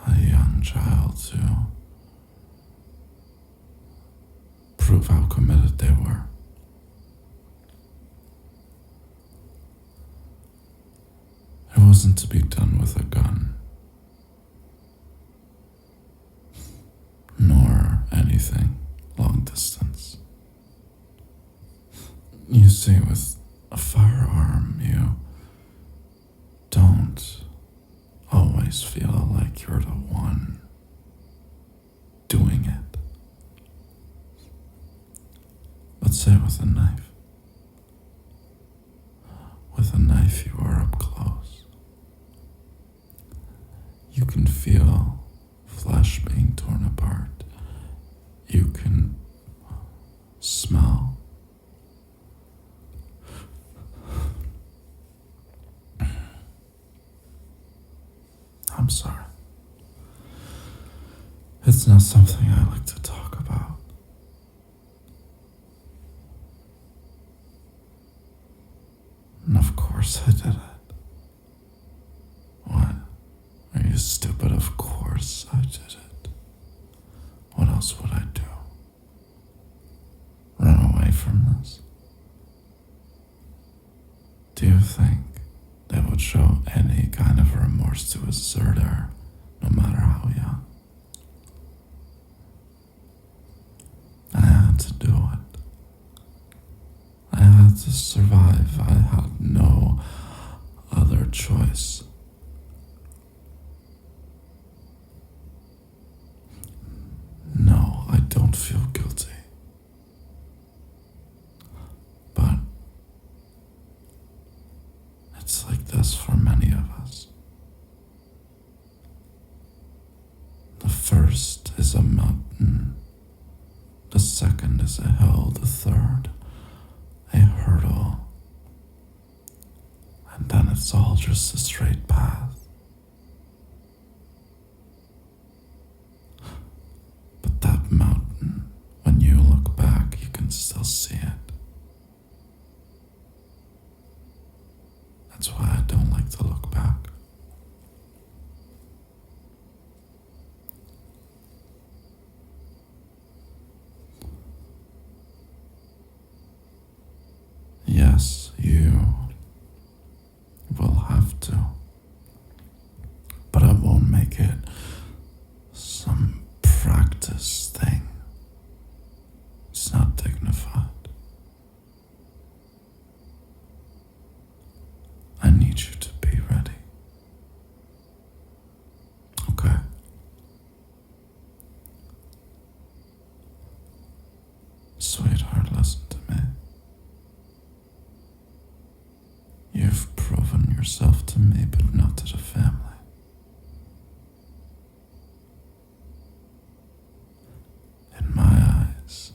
a young child to prove how committed they were. It wasn't to be done with a gun, nor anything long distance. You see, with a firearm, you don't always feel like you're the one say with a knife. With a knife, you are up close. You can feel flesh being torn apart. You can smell. I'm sorry. It's not something I like to talk about. And of course I did it. What? Are you stupid? Of course I did it. What else would I do? Run away from this? Do you think they would show any kind of remorse to a deserter, no matter how young? I had to do it. I had to survive. I had no other choice. No, I don't feel guilty. But it's like this for many of us. The first is a mountain. The second is a hill. The third, a hurdle. And then it's all just a straight path. But that mountain, when you look back, you can still see it. That's why I don't like to look back. Yes, you will have to. But I won't make it some practice thing. It's not dignified. I need you to be ready. Okay? Sweetheart, listen to me. You've proven yourself to me, but not to the family. In my eyes,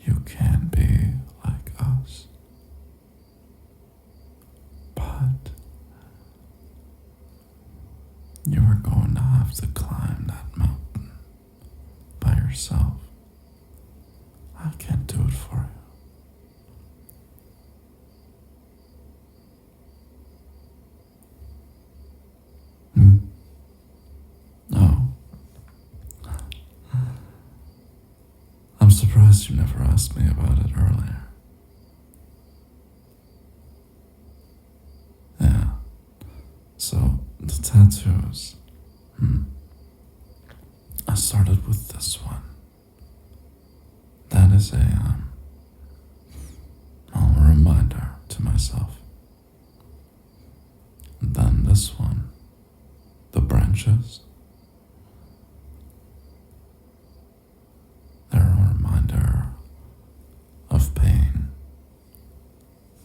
you can be like us. But you are going to have to climb that mountain by yourself. I can't do it for you. No. I'm surprised you never asked me about it earlier. Yeah. So, the tattoos. I started with this one. That is a reminder to myself. And then this one. The branches. They're a reminder of pain,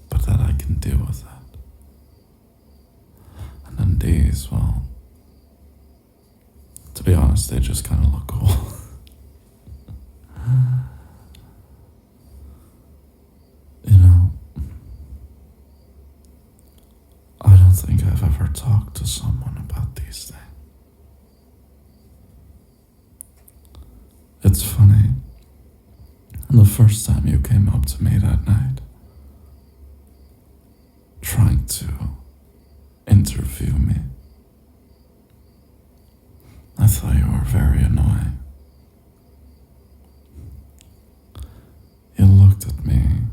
but that I can deal with it. And then these, well, to be honest, they just kind of look cool. You know, I don't think I've ever talked to someone about these things. It's funny. The first time you came up to me that night, trying to interview me, I thought you were very annoying. You looked at me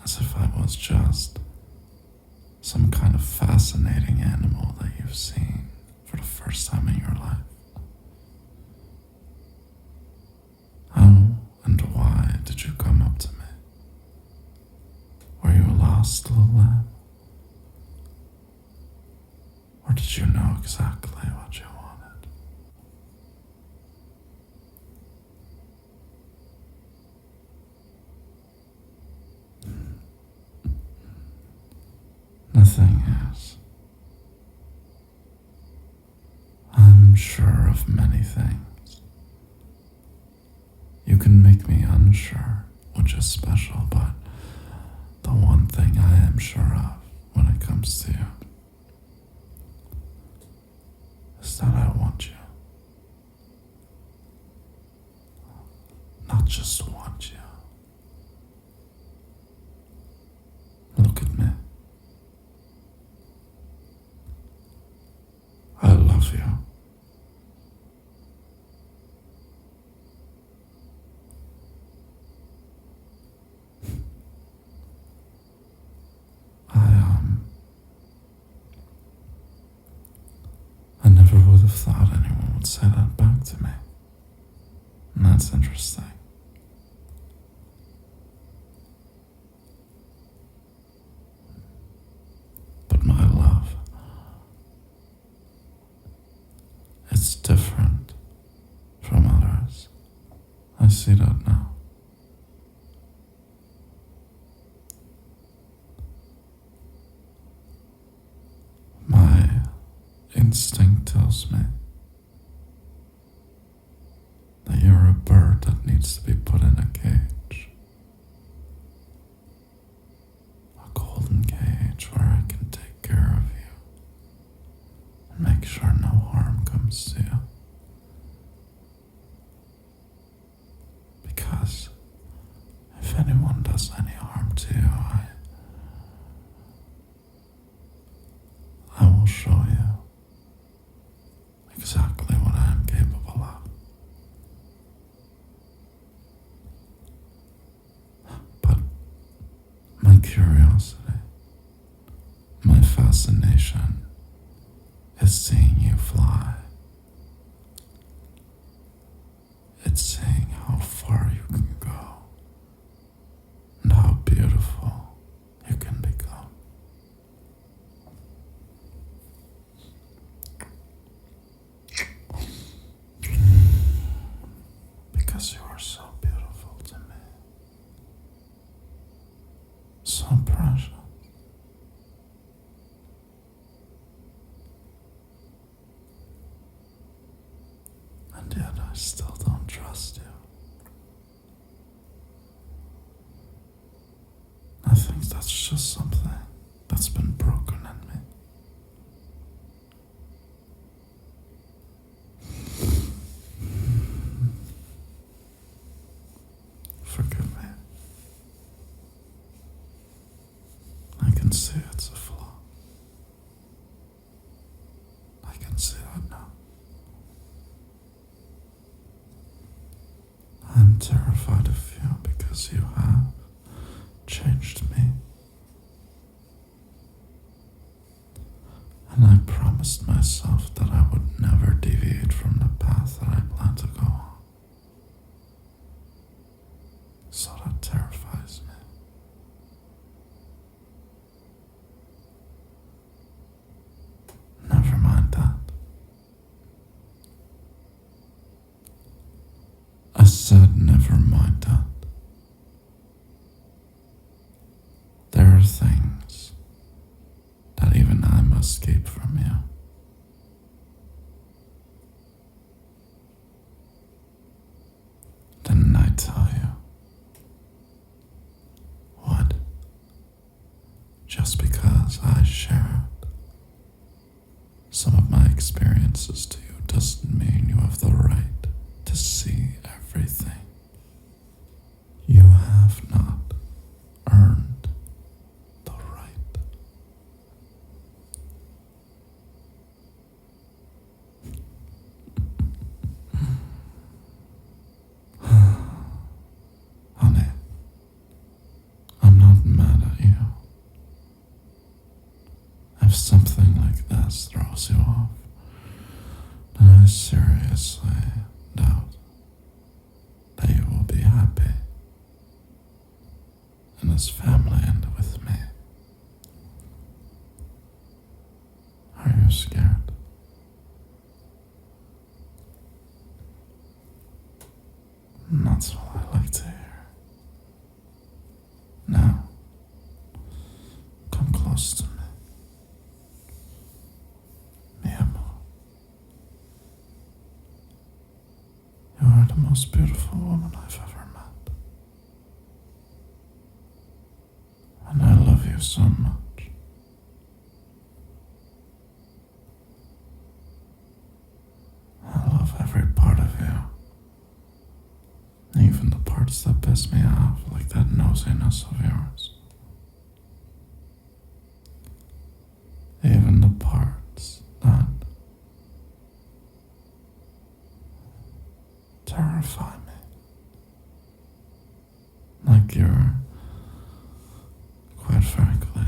as if I was just some kind of fascinating animal that you've seen for the first time in your life. How and why did you come up to me? Were you a lost little lamb? Or did you know exactly what you wanted? thing is, I'm sure of many things. You can make me unsure, which is special, but the one thing I am sure of when it comes to you is that I want you. Not just want you. Look at me. I love you. I never would have thought anyone would say that back to me. And that's interesting. But my love, it's different from others. I see that now. My instinct tells me that you're a bird that needs to be put in a cage. A golden cage where I can take care of you and make sure no harm comes to you. Because if anyone does any harm to you, I will show you exactly what I am capable of. But my curiosity, my fascination is seeing you fly. It's seeing how far you can go and how beautiful you can become. Because you are so beautiful to me. So precious. And yet I still don't trust you. I think that's just something that's been broken in me. Forgive me. I can see it's a flaw. I can see that now. I'm terrified of you because you have changed me. And I promised myself that I would never deviate from the path that I plan to go on. So that terrifies me. Never mind that. I said never mind that. There are things that even I must keep from you. Didn't I tell you? What? Just because I shared some of my experiences to you doesn't mean you have the right to see everything. You have not earned the right. Honey, I'm not mad at you. If something like this throws you off, then I seriously doubt that you will be happy in this family and with me. Are you scared? That's what I like to hear. Now, come close to me. most beautiful woman I've ever met. And I love you so much. I love every part of you. Even the parts that piss me off, like that nosiness of yours. Even the parts that terrify me. Like your, quite frankly,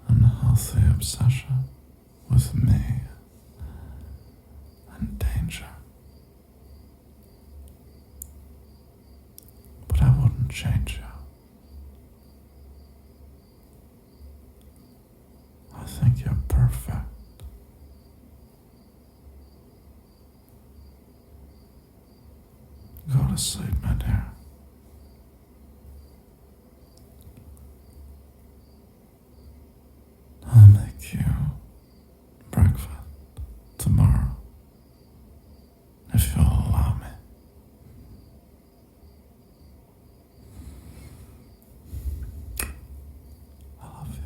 unhealthy obsession with me and danger. But I wouldn't change you. I think you're perfect. Go to sleep, my dear. I'll make you breakfast tomorrow, if you'll allow me. I love you.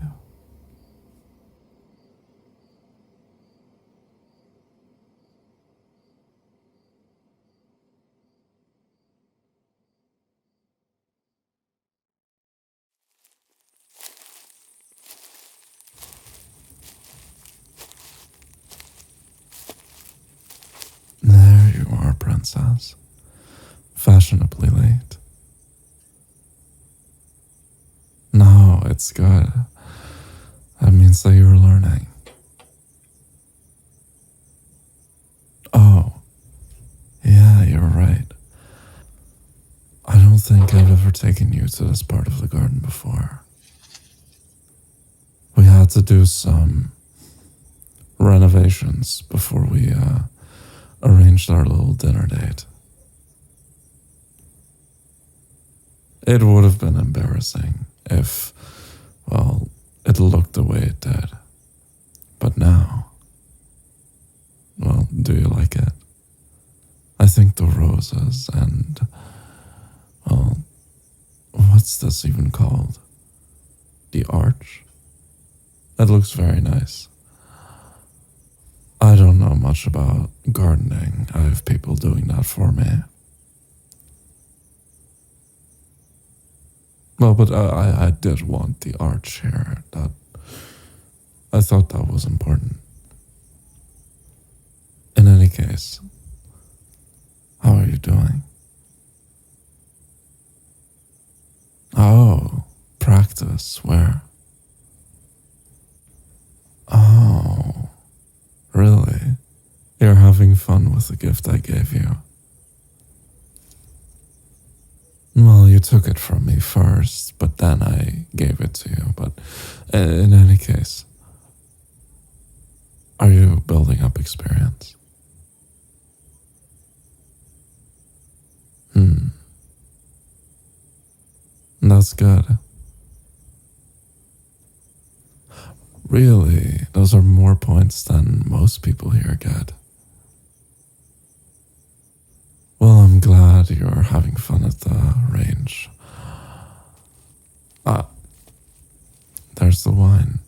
There you are, princess. Fashionably late. No, it's good. That means that you're learning. Oh, yeah, you're right. I don't think I've ever taken you to this part of the garden before. We had to do some renovations before we arranged our little dinner date. It would have been embarrassing if, well, it looked the way it did. But now, well, do you like it? I think the roses and, well, what's this even called? The arch? That looks very nice. I don't know much about gardening. I have people doing that for me. Well, but I did want the arch here. I thought that was important. In any case, how are you doing? Oh, practice, where? Oh, really? You're having fun with the gift I gave you? Well, you took it from me first, but then I gave it to you. But in any case, are you building up experience? That's good. Really, those are more points than most people here get. Well, I'm glad you're having fun at the range. Ah, there's the wine.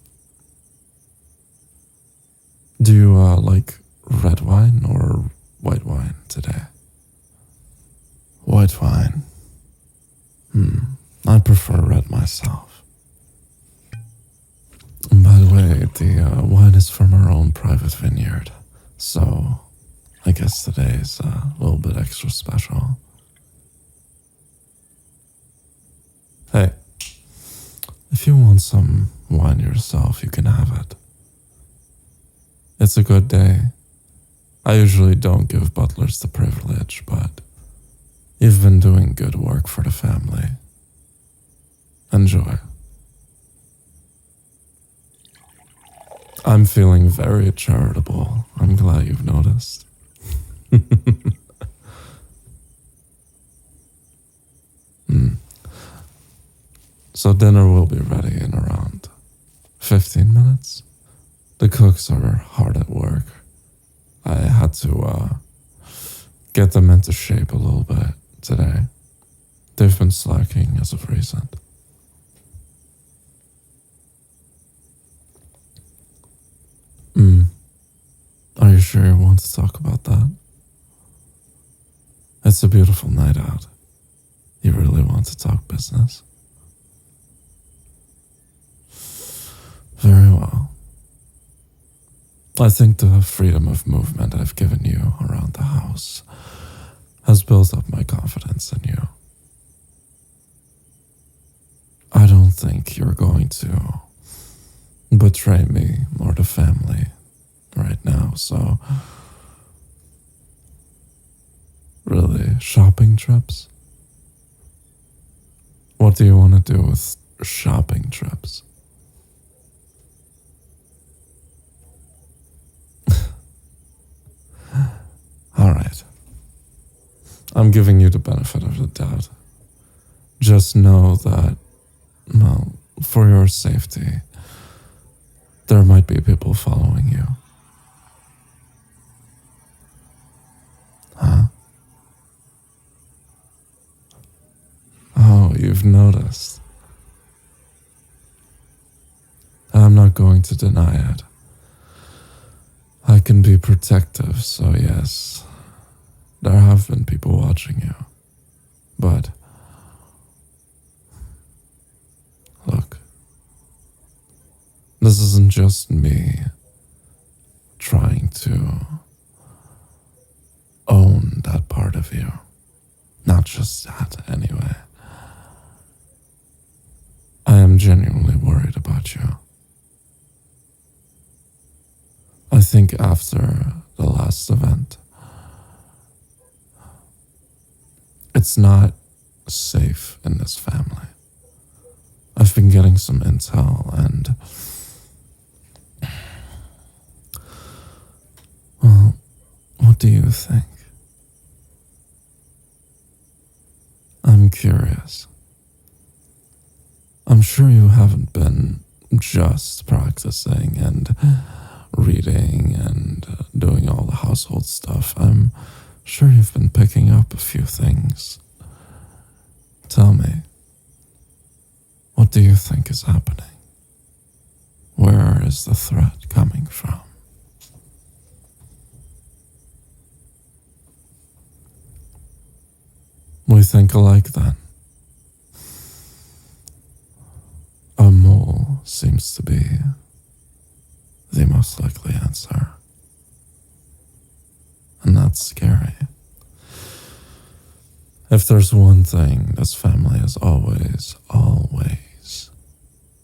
Do you like red wine or white wine today? White wine. I prefer red myself. And by the way, the wine is from our own private vineyard, so I guess today is a little bit extra special. Hey, if you want some wine yourself, you can have it. It's a good day. I usually don't give butlers the privilege, but you've been doing good work for the family. Enjoy. I'm feeling very charitable. I'm glad you've noticed. So dinner will be ready in around 15 minutes. The cooks are hard at work. I had to get them into shape a little bit today. They've been slacking as of recent. Are you sure you want to talk about that? It's a beautiful night out. You really want to talk business? Very well. I think the freedom of movement I've given you around the house has built up my confidence in you. I don't think you're going to betray me or the family right now, so really, shopping trips? What do you want to do with shopping trips? All right. I'm giving you the benefit of the doubt. Just know that, well, for your safety, there might be people following you. Huh? Oh, you've noticed. I'm not going to deny it. I can be protective, so yes, there have been people watching you. But, look, this isn't just me trying to own that part of you. Not just that, anyway. I am genuinely worried about you. I think after the last event, it's not safe in this family. I've been getting some intel and, well, what do you think? I'm curious. I'm sure you haven't been just practicing and reading and doing all the household stuff. I'm sure you've been picking up a few things. Tell me, what do you think is happening? Where is the threat coming from? We think alike then. A mole seems to be the most likely answer. And that's scary. If there's one thing this family has always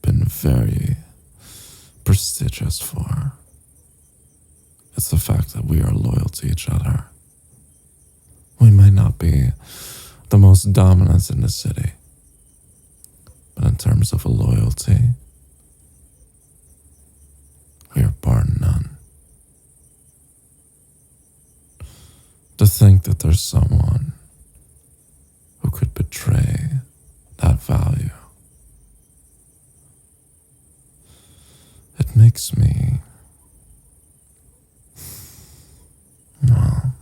been very prestigious for, it's the fact that we are loyal to each other. We might not be the most dominant in the city, but in terms of a loyalty, we are bar none. To think that there's someone who could betray that value, it makes me, well,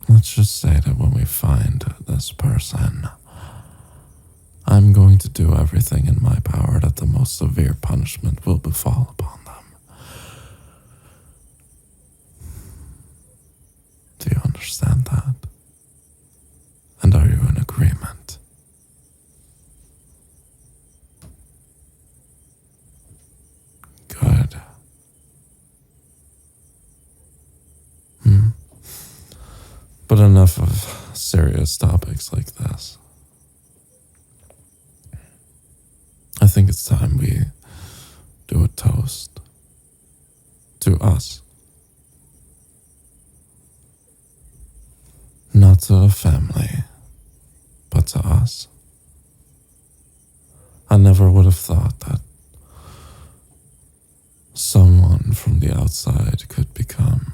let's just say that when we find this person, I'm going to do everything in my power that the most severe punishment will befall upon them. Do you understand that? And are you in agreement? Good. But enough of serious topics like this. I think it's time we do a toast to us. Not to the family, but to us. I never would have thought that someone from the outside could become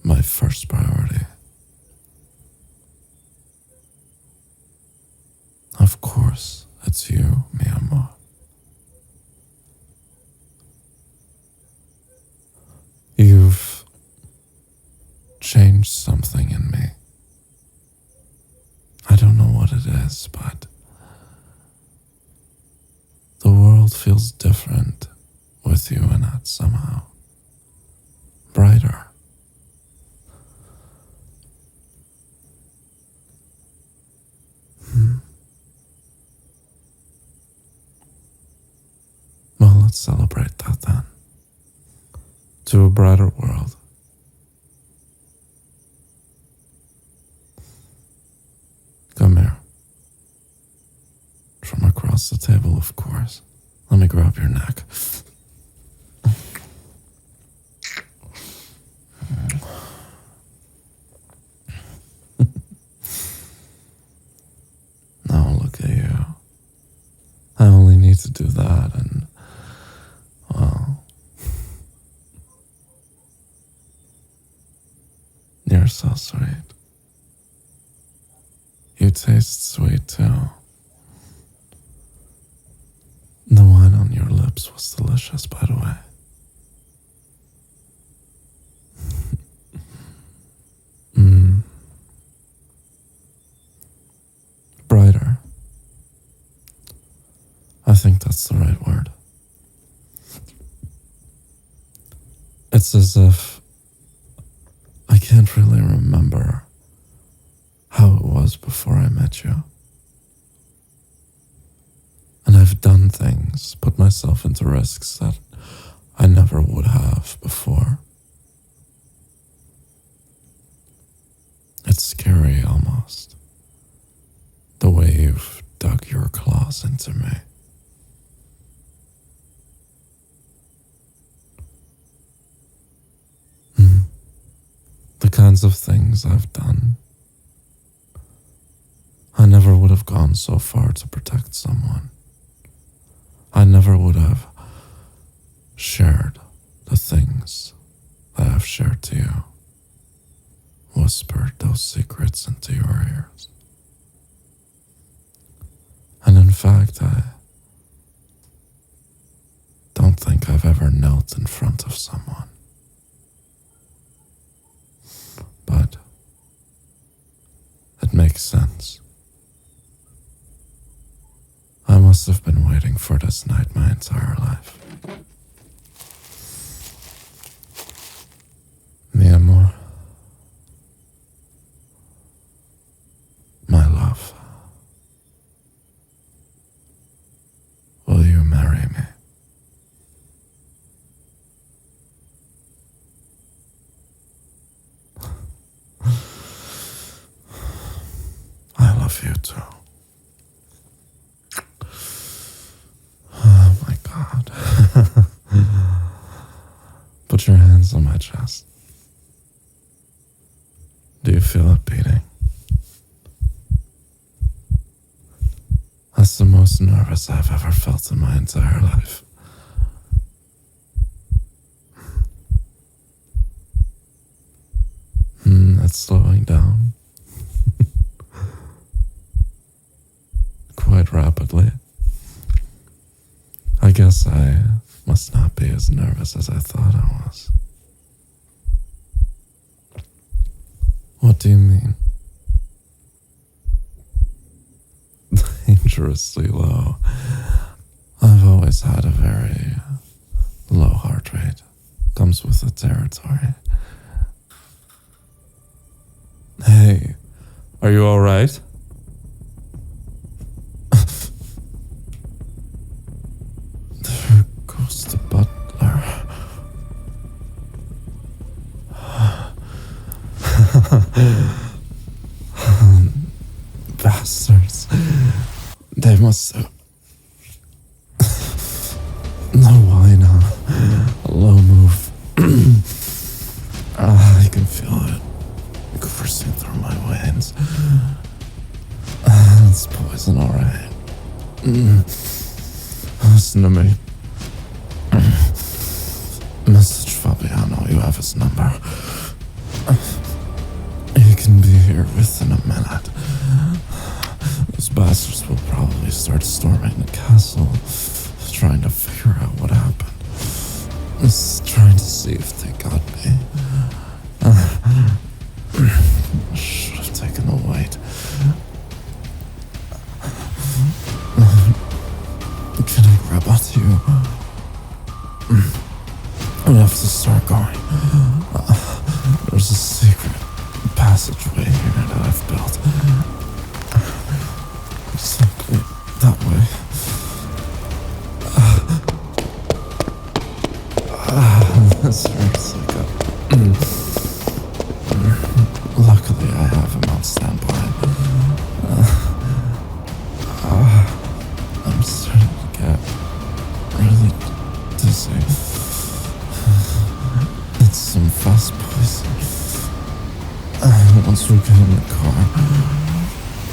my first priority. Of course, it's you, mi amor. You've changed something in is, but the world feels different with you in it somehow. Brighter. Well, let's celebrate that then. To a brighter world. Come here. From across the table, of course. Let me grab your neck. Now look at you. I only need to do that and, well, you're so sweet. You taste sweet too. The wine on your lips was delicious, by the way. Brighter. I think that's the right word. It's as if I can't really remember how it was before I met you. And I've done things, put myself into risks that I never would have before. It's scary almost, the way you've dug your claws into me. The kinds of things I've done. I never would have gone so far to protect someone. I never would have shared the things that I've shared to you, whispered those secrets into your ears. And in fact, I don't think I've ever knelt in front of someone. But it makes sense. I must have been waiting for this night my entire life. Mi amor. My love. Will you marry me? I love you too. Oh my God. Put your hands on my chest. Do you feel it beating? That's the most nervous I've ever felt in my entire life. It's slowing down. Quite rapidly. I guess I must not be as nervous as I thought I was. What do you mean? Dangerously low. I've always had a very low heart rate. Comes with the territory. Hey, are you alright? There goes the butler. Bastards. They must have... No, why not? A low move. I can feel it coursing through my veins. It's poison, alright. Listen to me. Message Fabiano, you have his number. He can be here within a minute. Those bastards will probably start storming the castle, trying to figure out what happened. Just trying to see if they got me. Should have taken a wait. in the car.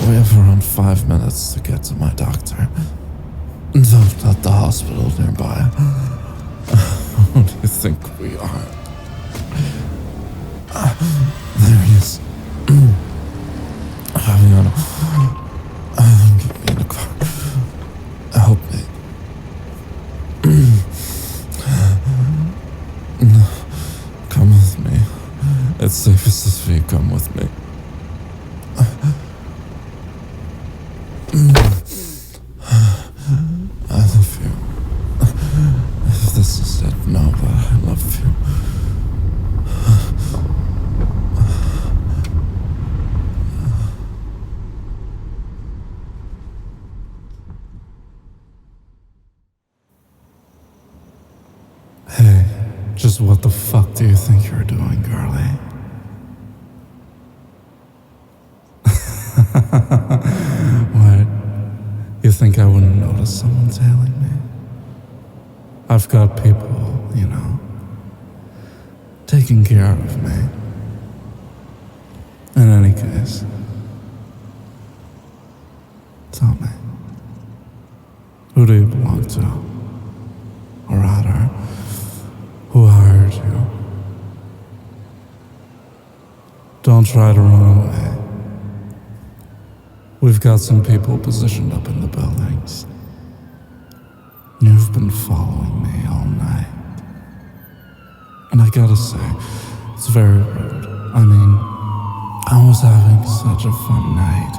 We have around 5 minutes to get to my doctor. At the hospital nearby. Who do you think we are? There he is. Having on get me in the car. Help me. No, come with me. It's safest if you come with me. I love you. If this is it, know that I love you. Hey, just what the fuck do you think you're doing, girlie? What? You think I wouldn't notice someone tailing me? I've got people, taking care of me. In any case, tell me, who do you belong to? Or rather, who hired you? Don't try to run away. We've got some people positioned up in the buildings. You've been following me all night. And I gotta say, it's very rude. I mean, I was having such a fun night,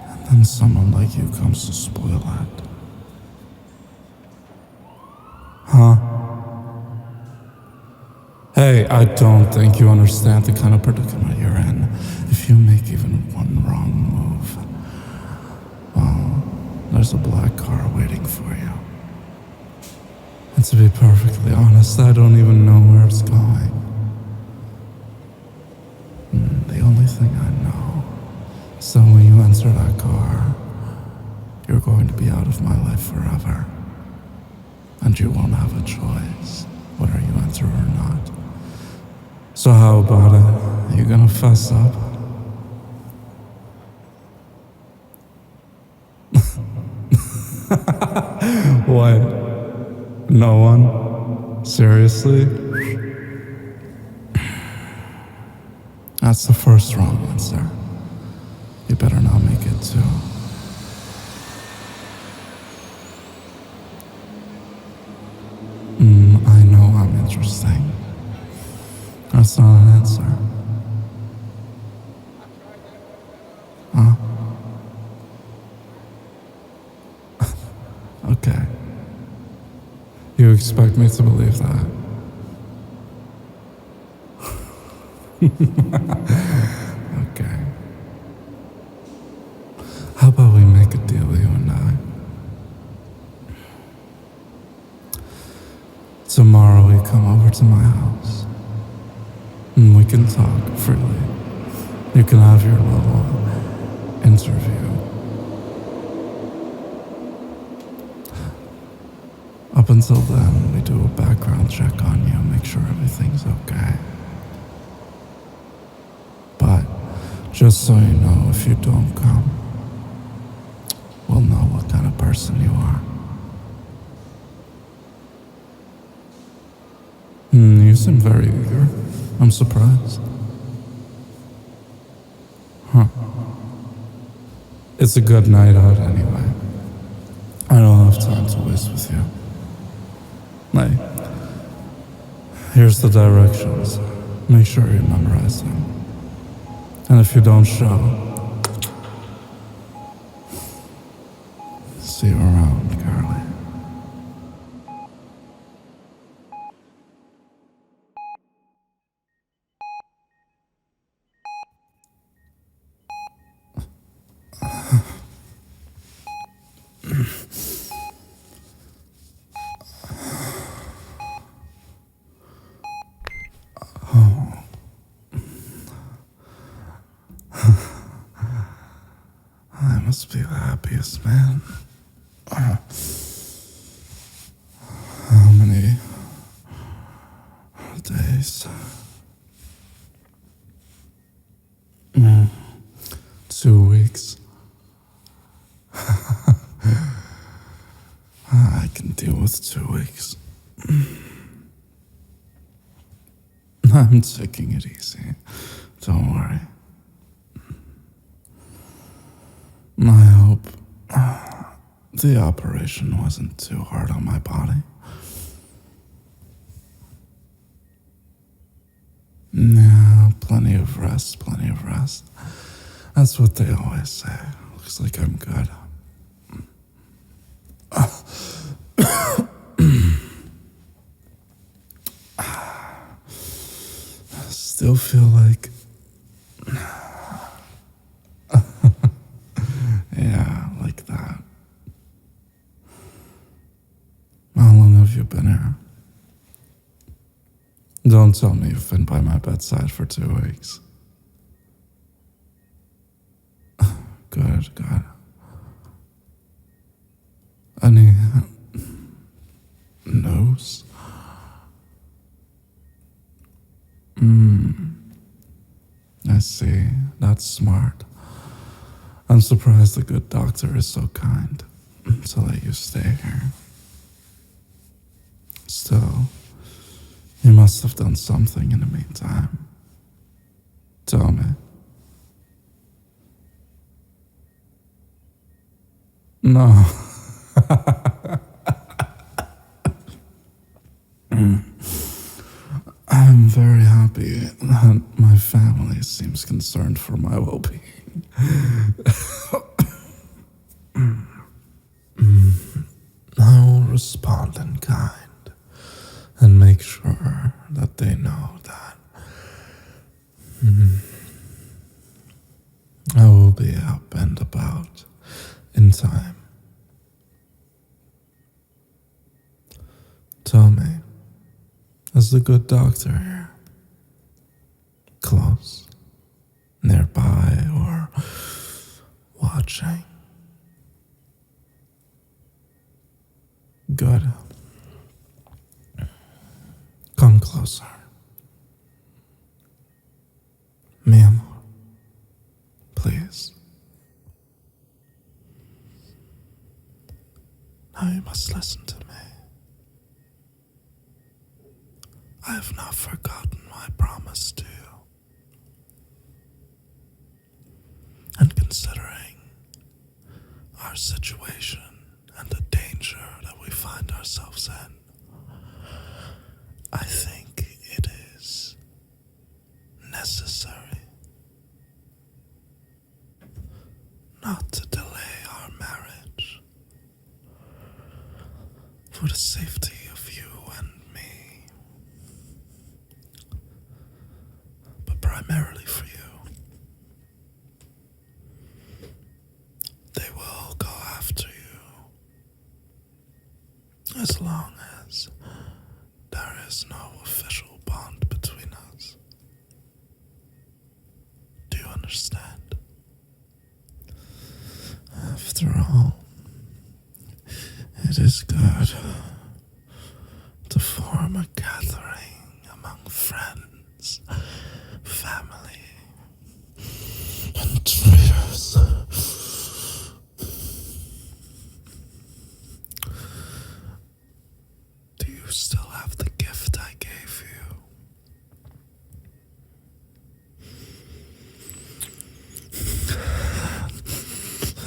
and then someone like you comes to spoil it. Huh? Hey, I don't think you understand the kind of predicament you're in. If you make even one wrong move, well, there's a black car waiting for you. And to be perfectly honest, I don't even know where it's going. The only thing I know is that when you enter that car, you're going to be out of my life forever. And you won't have a choice whether you enter or not. So how about it? Are you gonna fess up? What? No one? Seriously? That's the first wrong answer. You better not make it too. I know I'm interesting. That's not an answer. Huh? Okay. You expect me to believe that? Okay. How about we make a deal, you and I? Tomorrow you come over to my house, and we can talk freely. You can have your little interview. Up until then, we do a background check on you, make sure everything's okay. But just so you know, if you don't come, we'll know what kind of person you are. You seem very eager. I'm surprised. Huh. It's a good night out anyway. I don't have time to waste with you. Hey, here's the directions. Make sure you memorize them. And if you don't show, see you around, Carly. I must be the happiest man. How many days? 2 weeks. I can deal with 2 weeks. I'm taking it easy. Don't worry. I hope the operation wasn't too hard on my body. Yeah, plenty of rest, plenty of rest. That's what they always say. Looks like I'm good. Still feel like... yeah, like that. How long have you been here? Don't tell me you've been by my bedside for 2 weeks. Good, good. Any news? I see. That's smart. I'm surprised the good doctor is so kind to let you stay here. Still, you must have done something in the meantime. Tell me. No. I'm very happy that my family seems concerned for my well-being. I will respond in kind and make sure that they know that I will be up and about in time. Tell me, is the good doctor here? Close? Nearby or watching? Good. Come closer. Mi amor, please. Now you must listen to me. I have not forgotten my promise to you. And considering our situation and the danger that we find ourselves in, I think it is necessary not to delay our marriage for the safety of you and me, but primarily for you. They will go after you as long as there is no official bond between us. Do you understand? After all, it is good to form a gathering among friends, family, and traitors. Do you still have the gift I gave you?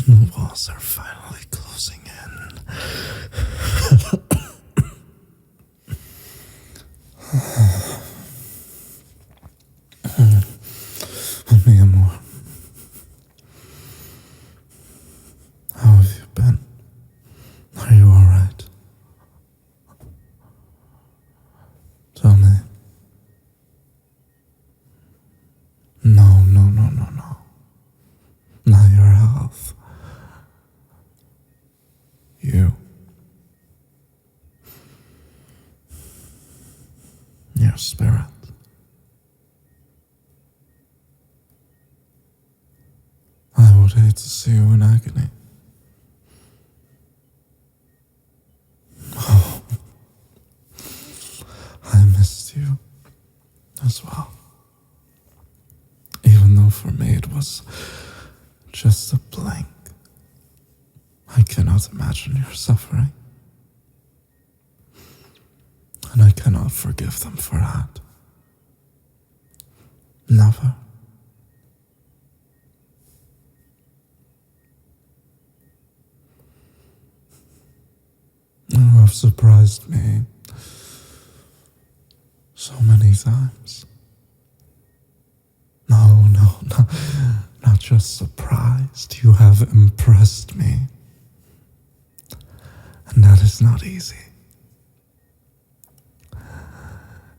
And the walls are finally closing in. Mi amor, how have you been? Are you alright? Tell me. No. Not your health. You. Your spirit. I would hate to see you in agony. Oh, I missed you as well. Even though for me it just a blink. I cannot imagine your suffering. And I cannot forgive them for that. Never. You have surprised me so many times. No, not just surprised. You have impressed me. And that is not easy.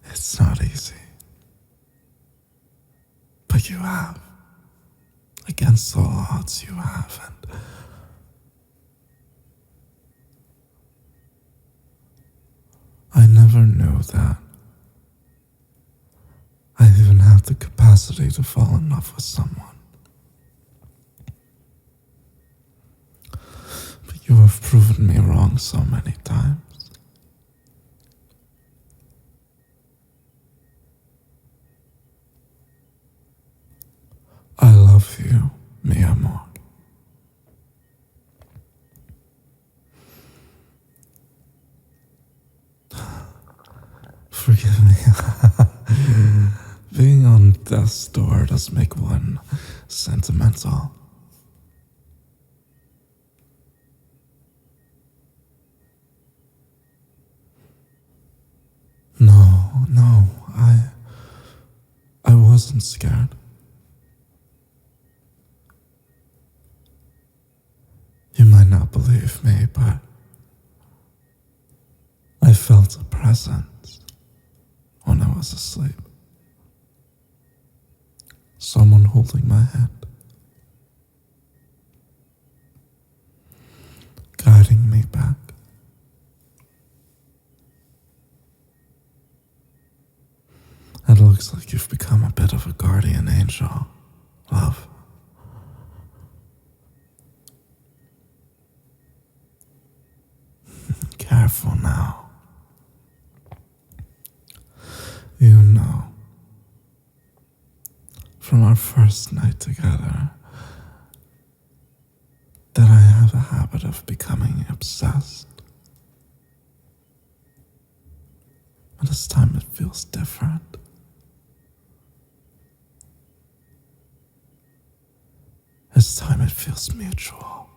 It's not easy. But you have. Against all odds, you have. And I never knew that. I even had the capacity to fall in love with someone. But you have proven me wrong so many times. I love you, mi amor. Forgive me. Being on death's door does make one sentimental. No, I wasn't scared. You might not believe me, but I felt a presence when I was asleep. Someone holding my hand, guiding me back. It looks like you've become a bit of a guardian angel, love. Careful now. You know, from our first night together, that I have a habit of becoming obsessed. But this time it feels different. This time it feels mutual.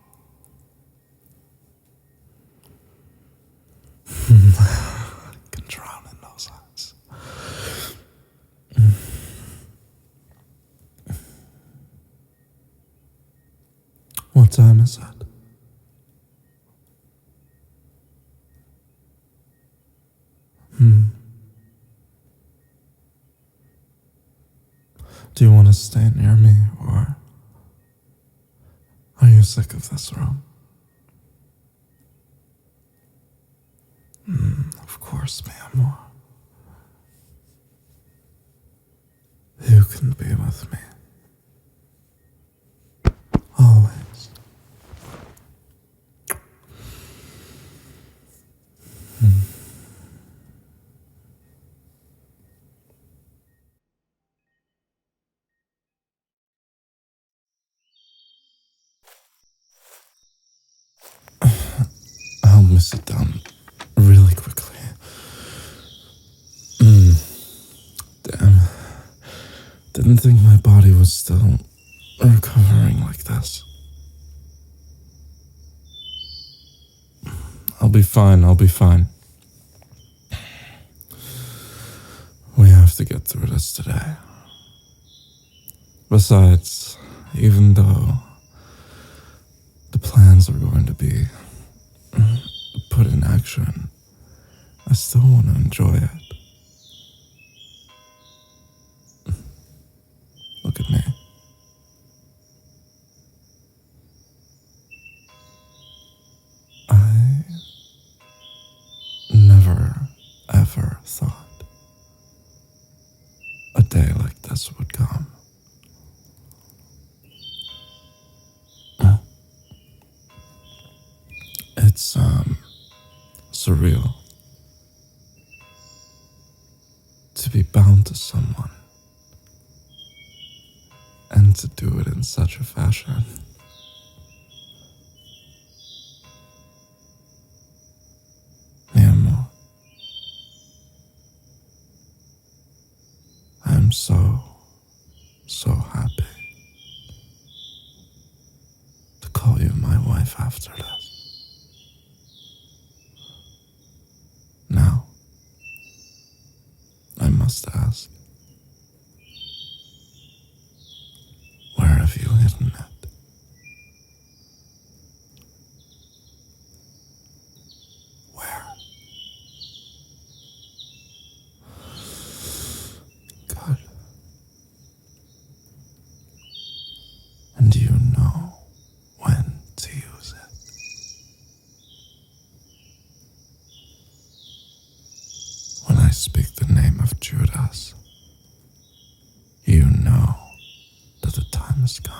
I can drown in those eyes. What time is it? Do you want to stay near me, or are you sick of this room? Of course, mi amor. You can be with me. Always. Help me sit down really quickly. Damn. Didn't think my body was still recovering like this. I'll be fine. We have to get through this today. Besides, even though the plans are going to be put in action, I still want to enjoy it. Look at me. I never, ever thought a day like this would come. It's, surreal to be bound to someone and to do it in such a fashion. call you my wife after this. Now, I must ask, where have you hidden it? Where? Good. And do you know when to use it? When I speak the name of Judas, you know that the time has come.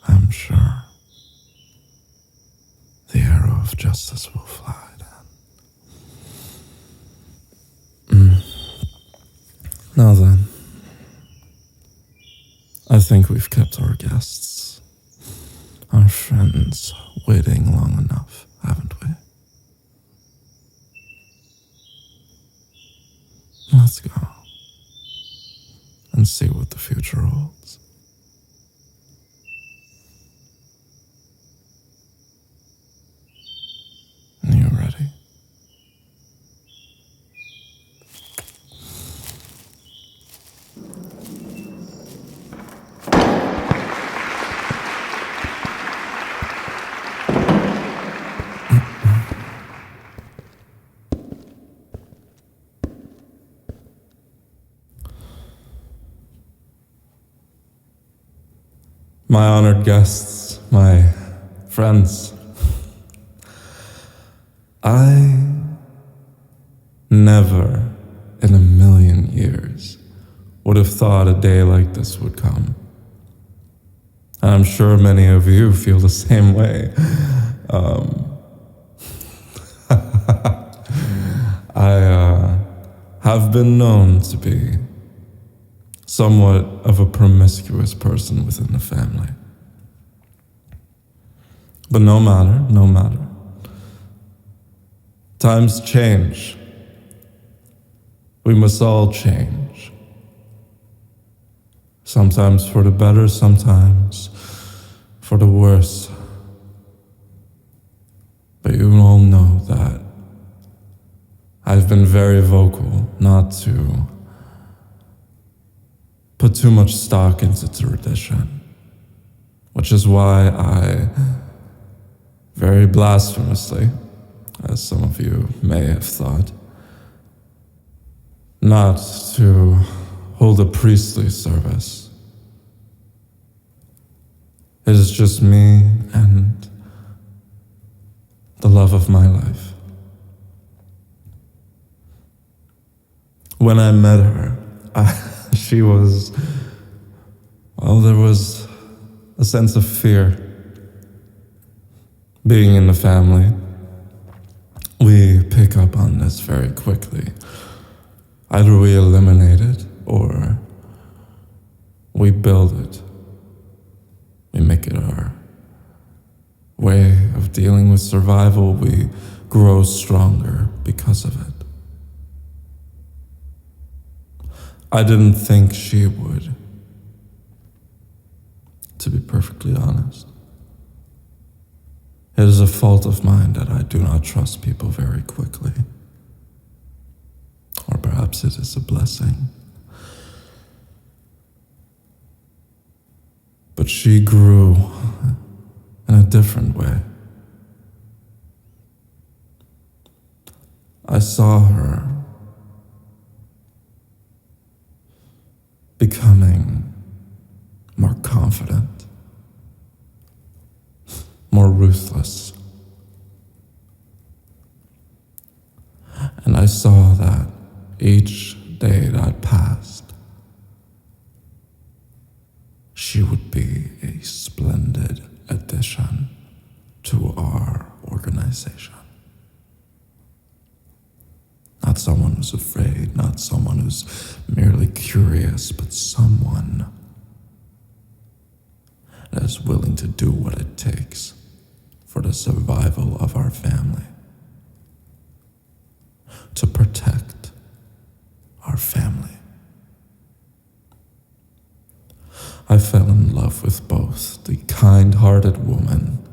I'm sure the arrow of justice will fly then. Now then, I think we've kept our guests, our friends, waiting long enough, haven't we? Let's go and see what the future holds. Are you ready? My honored guests, my friends, I never in a million years would have thought a day like this would come. And I'm sure many of you feel the same way. I have been known to be somewhat of a promiscuous person within the family. But no matter. Times change. We must all change. Sometimes for the better, sometimes for the worse. But you all know that I've been very vocal not to put too much stock into tradition, which is why I, very blasphemously, as some of you may have thought, not to hold a priestly service. It is just me and the love of my life. When I met her, she was, well, there was a sense of fear. Being in the family, we pick up on this very quickly. Either we eliminate it or we build it. We make it our way of dealing with survival. We grow stronger because of it. I didn't think she would, to be perfectly honest. It is a fault of mine that I do not trust people very quickly. Or perhaps it is a blessing. But she grew in a different way. I saw her becoming more confident, more ruthless. And I saw that each day that passed, she would be a splendid addition to our organization. Not someone who's afraid, not someone who's merely curious, but someone that is willing to do what it takes for the survival of our family. to protect our family. I fell in love with both the kind-hearted woman,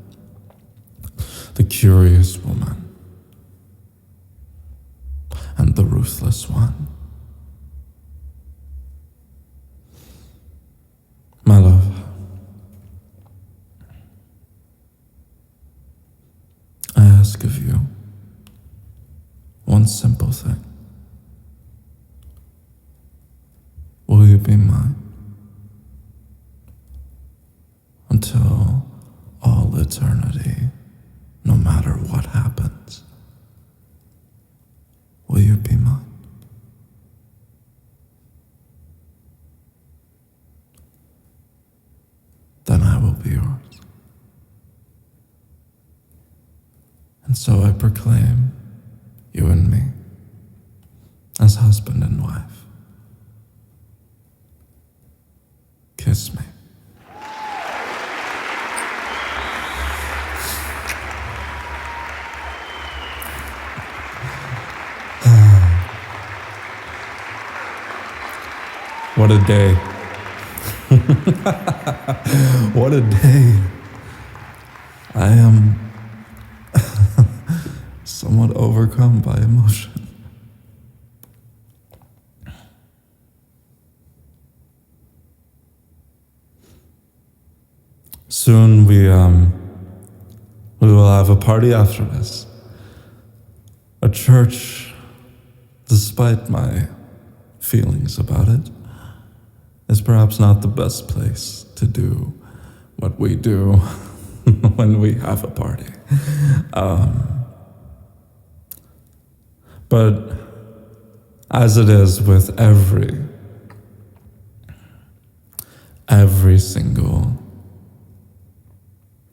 the curious woman, and the ruthless one. My love, I ask of you one simple thing. Will you be mine until all eternity, no matter what happens? Will you be mine? Then I will be yours. And so I proclaim you and me as husband and wife. Kiss me. What a day. What a day. I am somewhat overcome by emotion. Soon we will have a party after this. A church, despite my feelings about it, is perhaps not the best place to do what we do when we have a party. But as it is with every single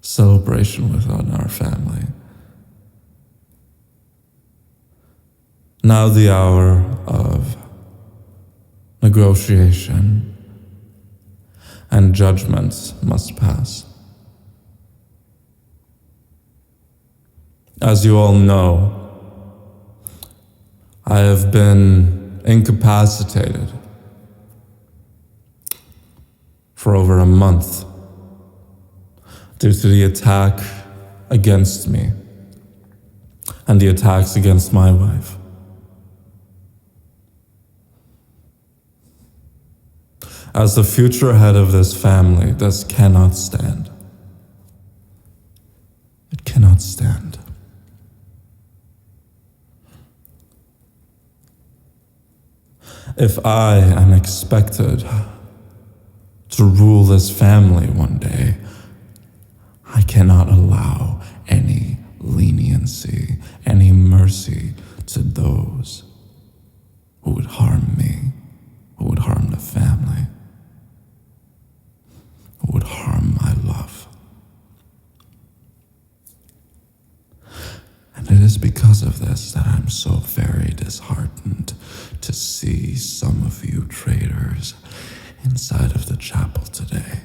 celebration within our family, now the hour of negotiation and judgments must pass. As you all know, I have been incapacitated for over a month due to the attack against me and the attacks against my wife. As the future head of this family, this cannot stand. It cannot stand. If I am expected to rule this family one day, I cannot allow any leniency, any mercy to those who would harm me, who would harm the family, who would harm my love. And it is because of this that I'm so very disheartened to see some of you traitors inside of the chapel today.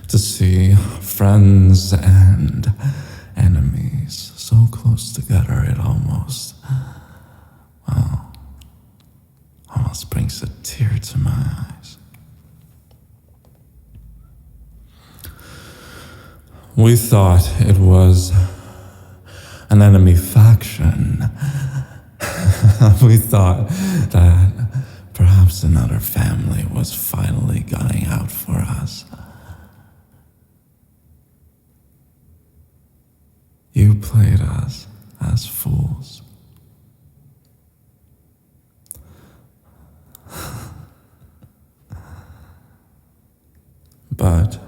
To see friends and enemies so close together, it almost brings a tear to my eyes. We thought it was an enemy faction. We thought that perhaps another family was finally gunning out for us. You played us as fools. But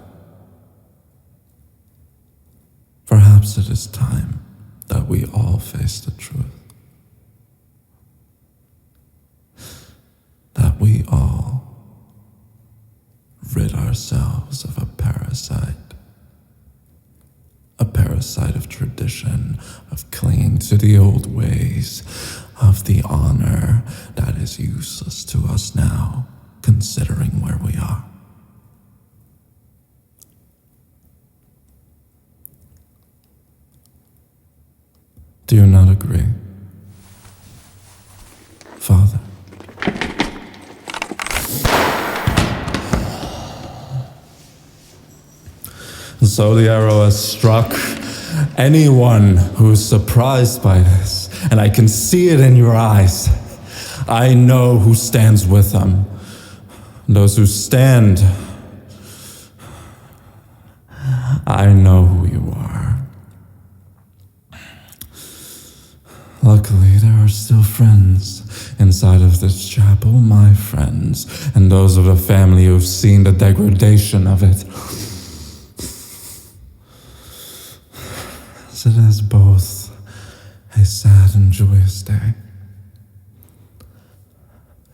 perhaps it is time that we all face the truth. That we all rid ourselves of a parasite of tradition, of clinging to the old ways, of the honor that is useless to us now, considering where we are. Do you not agree? so the arrow has struck anyone who's surprised by this, and I can see it in your eyes. I know who stands with them. Those who stand, I know who you are. Luckily, there are still friends inside of this chapel, my friends, and those of the family who've seen the degradation of it. So it is both a sad and joyous day.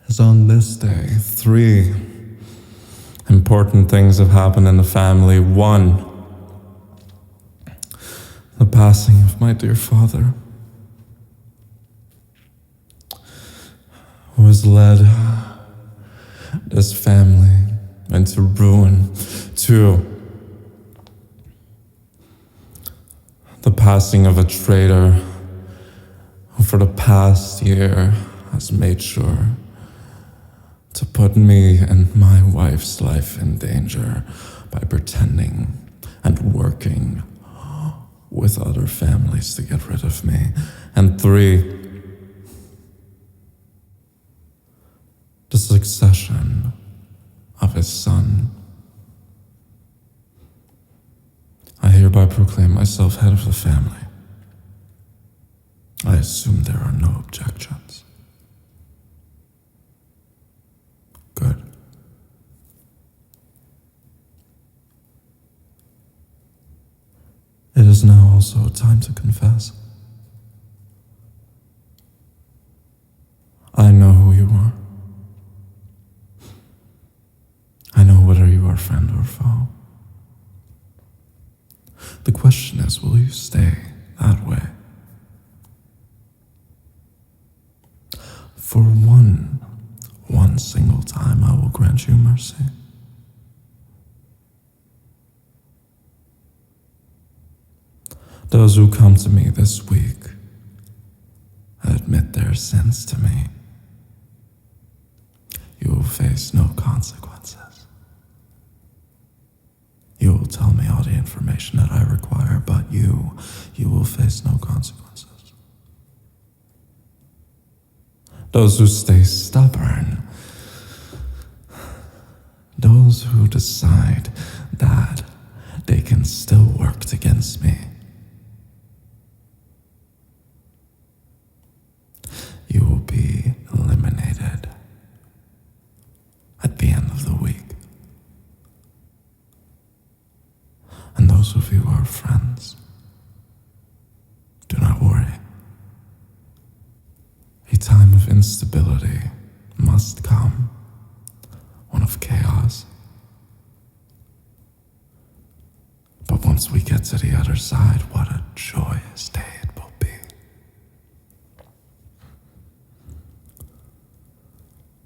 As on this day, 3 important things have happened in the family. 1, the passing of my dear father, who has led this family into ruin. 2, the passing of a traitor who for the past year has made sure to put me and my wife's life in danger by pretending and working with other families to get rid of me. And 3, the succession of his son. I hereby proclaim myself head of the family. I assume there are no objections. Good. It is now also time to confess. I know who you are. I know whether you are friend or foe. The question is, will you stay that way? For one single time, I will grant you mercy. Those who come to me this week and admit their sins to me, you will face no consequences. You will tell me all the information that I require, but you will face no consequences. Those who stay stubborn, those who decide that they can still work against me, you will be eliminated at the end of the week. And those of you who are friends, do not worry. A time of instability must come, one of chaos. But once we get to the other side, what a joyous day it will be.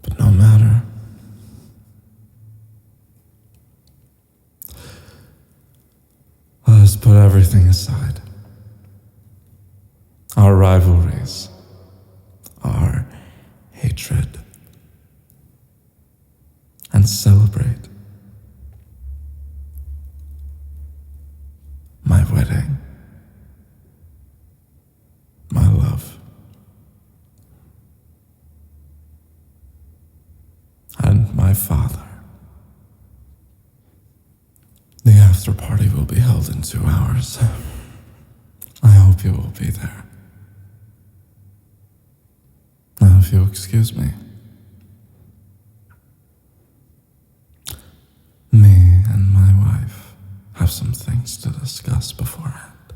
But no matter. Let us put everything aside. Our rivalries, our hatred, and celebrate my wedding, my love, and my father. The after party will be held in 2 hours. I hope you will be there. Now, if you'll excuse me. Me and my wife have some things to discuss beforehand.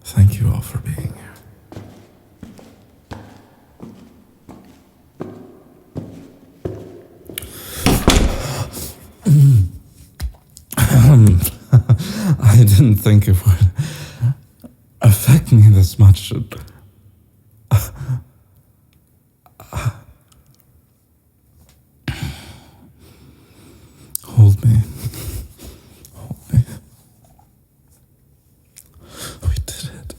Thank you all for being here. I didn't think it would affect me this much. Hold me. Hold me. We did it.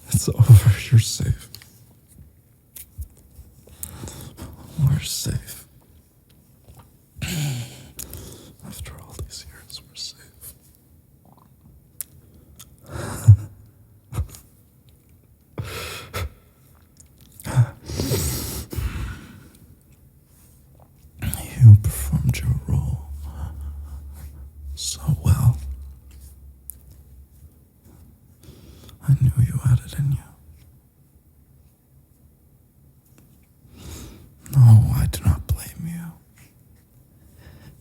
It's over. You're safe. We're safe. so well. I knew you had it in you. No, I do not blame you.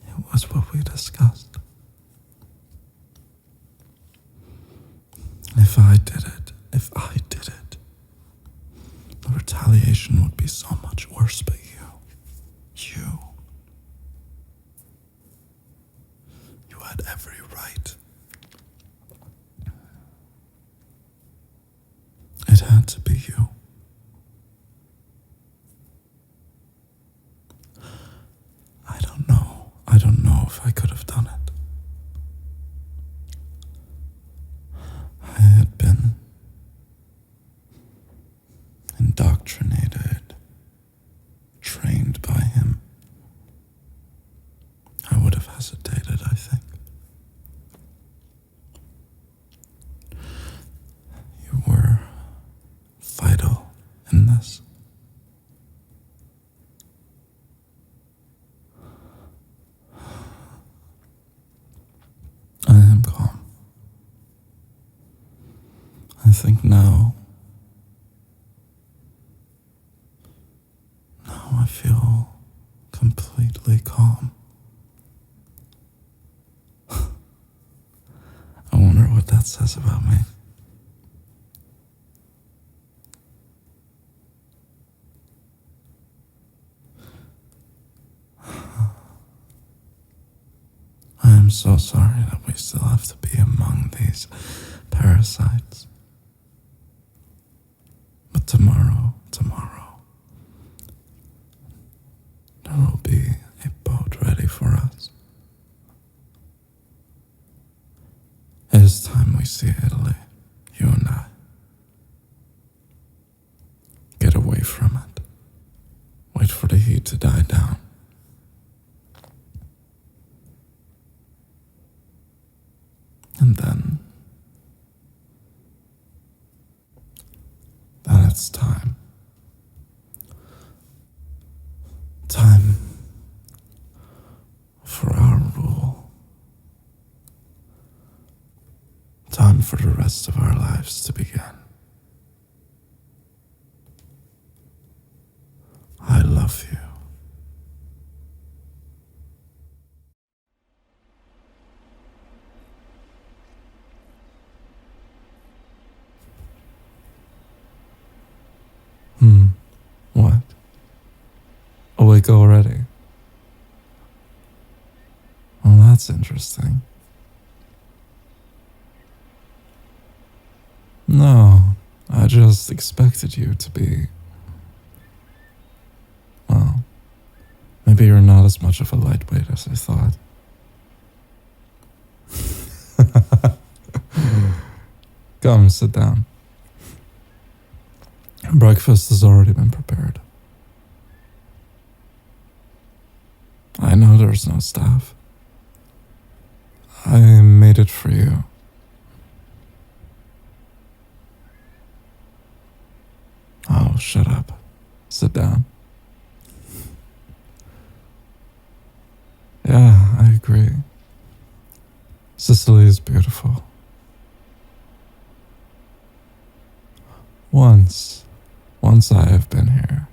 It was what we discussed. If I did it, the retaliation would be so much worse, but you had every right. It had to be you. I don't know if I could have done it. I had been indoctrinated, trained by him. I would have hesitated, I think. You were vital in this. I am calm. I think now I feel completely calm. I wonder what that says about me. I am so sorry that we still have to be among these parasites. But tomorrow, there will be a boat ready for us. It is time we see Italy, you and I. Get away from it. Wait for the heat to die down. And then it's time. Time for our rule. Time for the rest of our lives to begin. I love you. What? Awake already? Well, that's interesting. No, I just expected you to be... Well, maybe you're not as much of a lightweight as I thought. Come, sit down. Breakfast has already been prepared. I know there's no staff. I made it for you. Oh, shut up. Sit down. Yeah, I agree. Sicily is beautiful. Once I have been here.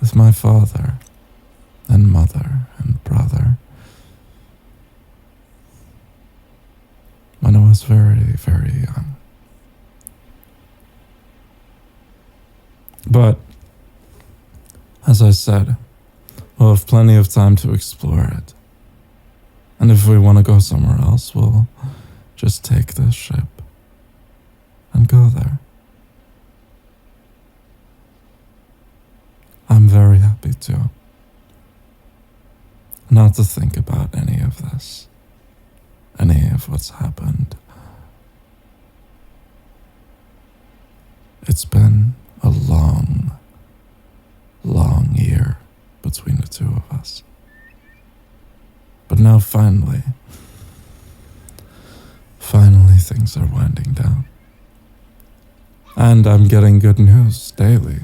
With my father and mother and brother. When I was very, very young. But, as I said, we'll have plenty of time to explore it. And if we want to go somewhere else, we'll just take this ship and go there. I'm very happy to. Not to think about any of this. Any of what's happened. It's been a long, long year between the two of us. But now finally things are winding down. And I'm getting good news daily.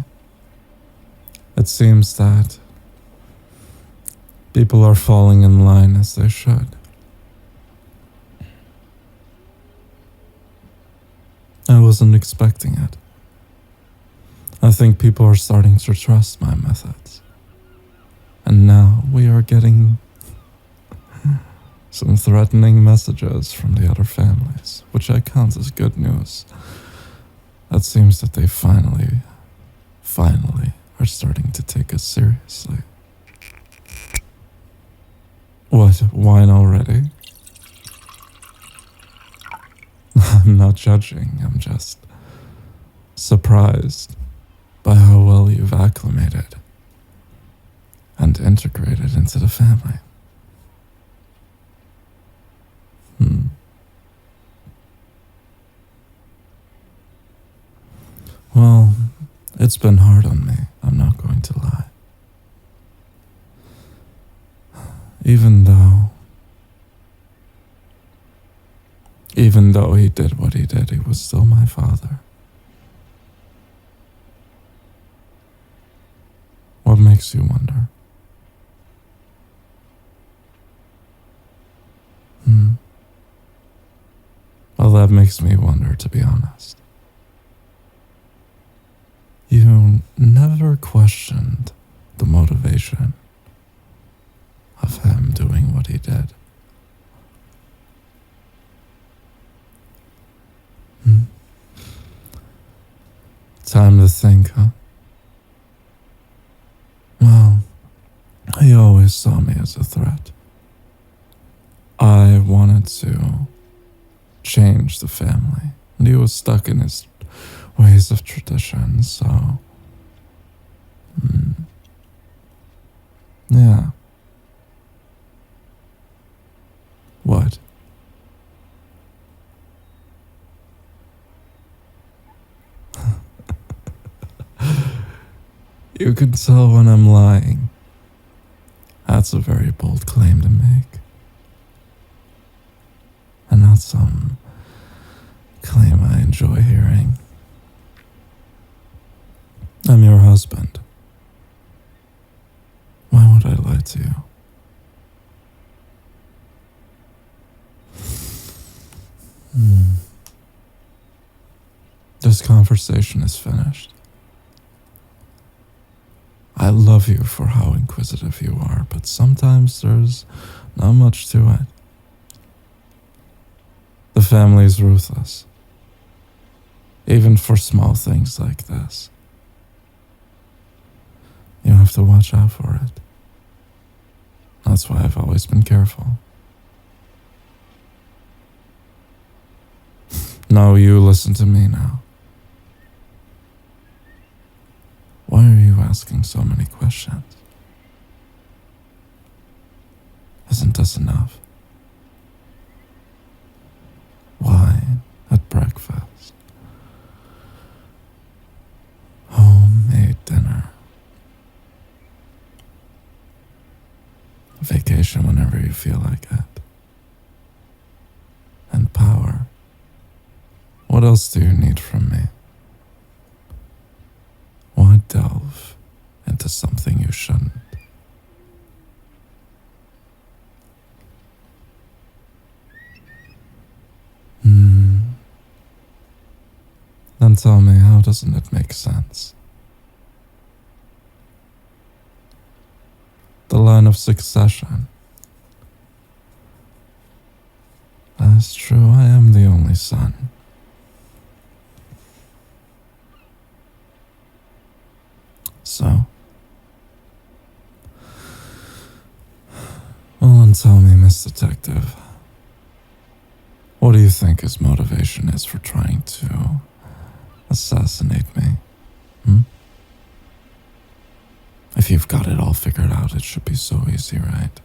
It seems that People are falling in line as they should. I wasn't expecting it. I think people are starting to trust my methods. And now we are getting some threatening messages from the other families, which I count as good news. It seems that they finally are starting to take us seriously. What, wine already? I'm not judging, I'm just surprised by how well you've acclimated and integrated into the family. Well, it's been hard on me, I'm not going to lie. Even though he did what he did, he was still my father. What makes you wonder? Well, that makes me wonder, to be honest. You never questioned the motivation of him doing what he did. Time to think, huh? Well, he always saw me as a threat. I wanted to change the family, and he was stuck in his ways of tradition, so... Yeah. What? You can tell when I'm lying. That's a very bold claim to make. And not some claim I enjoy hearing. I'm your husband. Why would I lie to you? This conversation is finished. I love you for how inquisitive you are, but sometimes there's not much to it. The family is ruthless, even for small things like this. You have to watch out for it. That's why I've always been careful. No, you listen to me now. Why are you asking so many questions? Isn't this enough? Wine at breakfast. Homemade dinner. Vacation whenever you feel like it. And power. What else do you need from me? Why delve into something you shouldn't? Then tell me, how doesn't it make sense? The line of succession. That's true, I am the only son. So, well, and tell me, Miss Detective, what do you think his motivation is for trying to assassinate me? If you've got it all figured out, it should be so easy, right?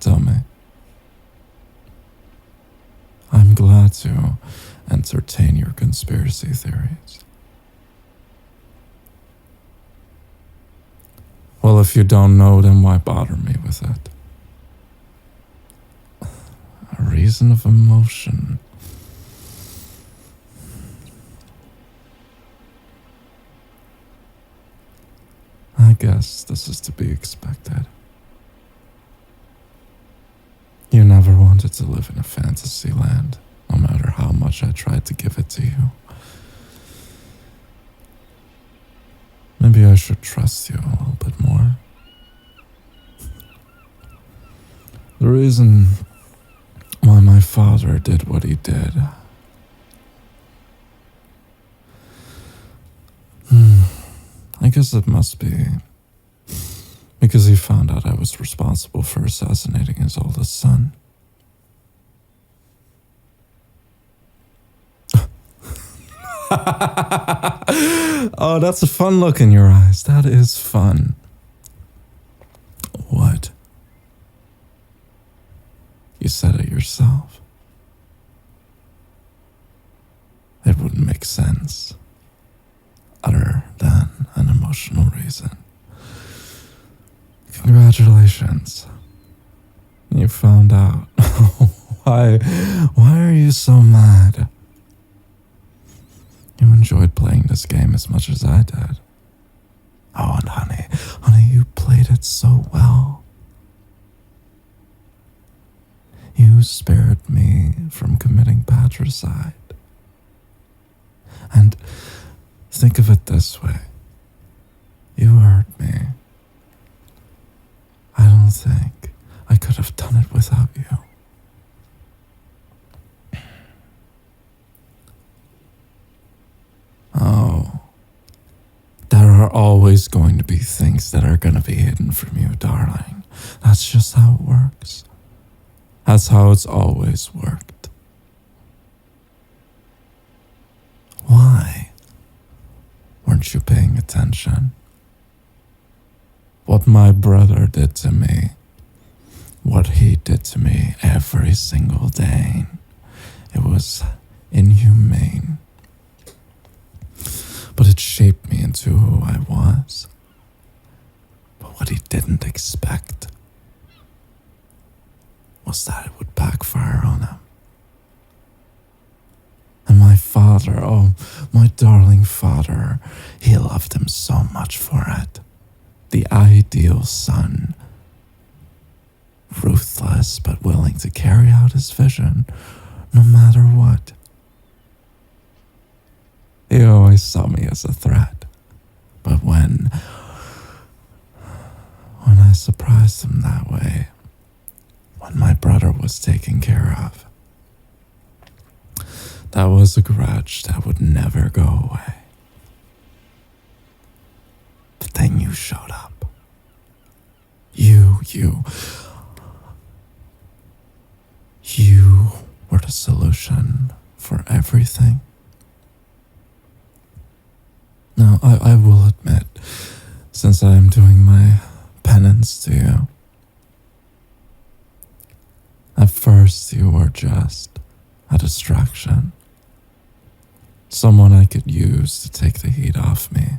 Tell me. I'm glad to entertain your conspiracy theories. Well, if you don't know, then why bother me with it? A reason of emotion. I guess the this is to be expected. You never wanted to live in a fantasy land, no matter how much I tried to give it to you. Maybe I should trust you a little bit more. The reason why my father did what he did, I guess it must be because he found out I was responsible for assassinating his oldest son. Oh, that's a fun look in your eyes. That is fun. What? You said it yourself. It wouldn't make sense other than an emotional reason. Congratulations. You found out. Why are you so mad? You enjoyed playing this game as much as I did. Oh, and honey, you played it so well. You spared me from committing patricide. And think of it this way. You hurt me. I don't think I could have done it without you. Oh, there are always going to be things that are going to be hidden from you, darling. That's just how it works. That's how it's always worked. Why weren't you paying attention? What my brother did to me, what he did to me every single day, it was inhumane. But it shaped me into who I was. But what he didn't expect was that it would backfire on him. And my father, oh, my darling father, he loved him so much for it. The ideal son. Ruthless but willing to carry out his vision, no matter what. He always saw me as a threat. But when I surprised him that way, when my brother was taken care of, that was a grudge that would never go away. But then you showed up. You were the solution for everything. Now, I will admit, since I am doing my penance to you, at first you were just a distraction. Someone I could use to take the heat off me.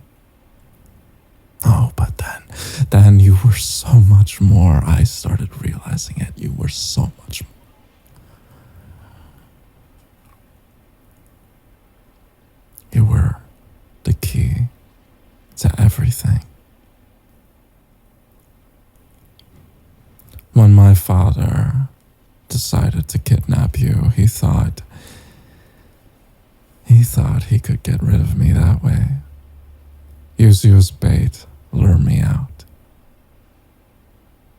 Oh, but then you were so much more. I started realizing it. You were so much more. You were the key to everything. When my father decided to kidnap you, he thought he could get rid of me that way. Use you as bait, lure me out.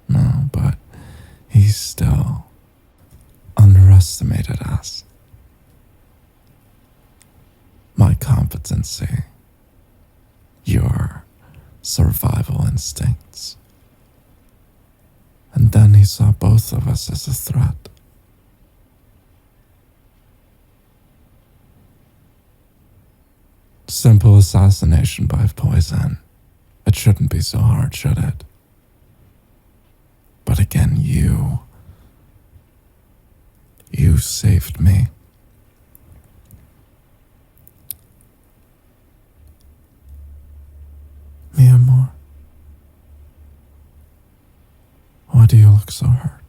No, but he still underestimated us. My competency, your survival instincts. And then he saw both of us as a threat. Simple assassination by poison. It shouldn't be so hard, should it? But again, you saved me. Mi amor. Why do you look so hurt?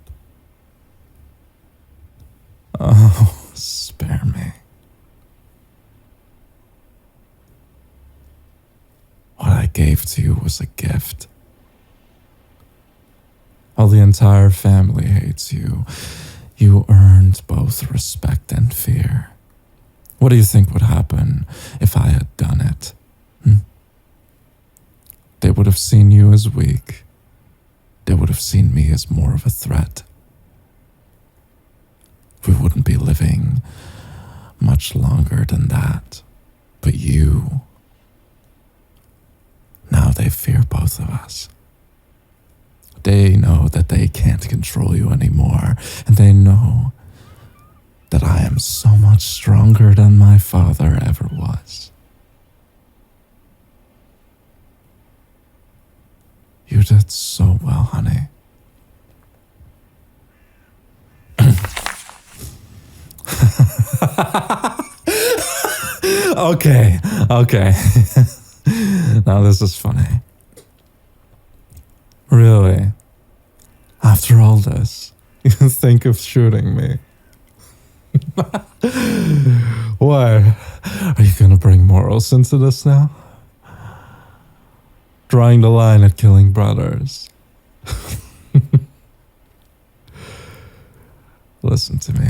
Oh, spare me. What I gave to you was a gift, While the entire family hates you, you earned both respect and fear. What do you think would happen if I had done it? They would have seen you as weak. They would have seen me as more of a threat. We wouldn't be living much longer than that. But you, now they fear both of us. They know that they can't control you anymore, and they know that I am so much stronger than my father ever was. You did so well, honey. Okay. Now this is funny. Really? After all this, you think of shooting me? Why? Are you gonna bring morals into this now? Drawing the line at killing brothers. Listen to me.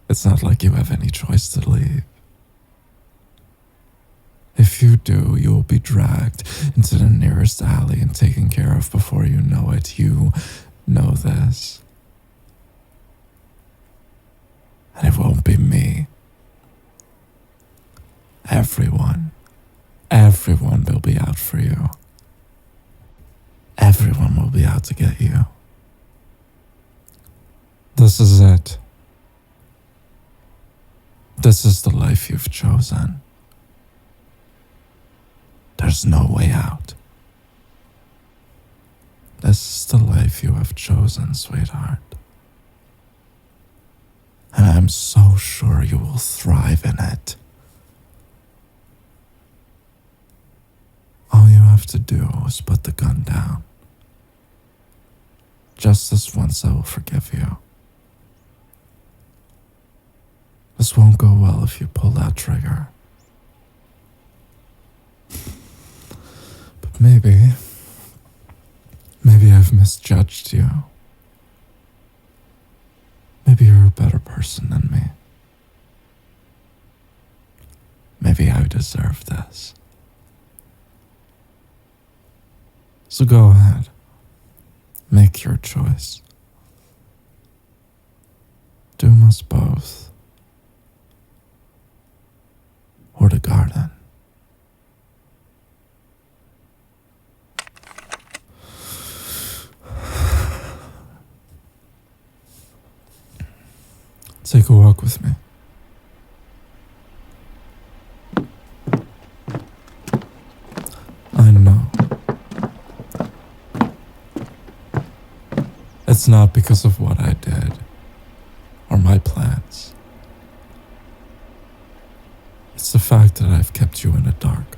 It's not like you have any choice to leave. If you do, you will be dragged into the nearest alley and taken care of before you know it. You know this. And it won't be me. Everyone will be out for you. Everyone will be out to get you. This is it. This is the life you've chosen. There's no way out. This is the life you have chosen, sweetheart. And I'm so sure you will thrive in it. All you have to do is put the gun down. Just this once I will forgive you. This won't go well if you pull that trigger. But maybe I've misjudged you. Maybe you're a better person than me. Maybe I deserve this. So go ahead. Make your choice. Doom us both. Or the garden. Take a walk with me. I know. It's not because of what I did or my plans. It's the fact that I've kept you in the dark.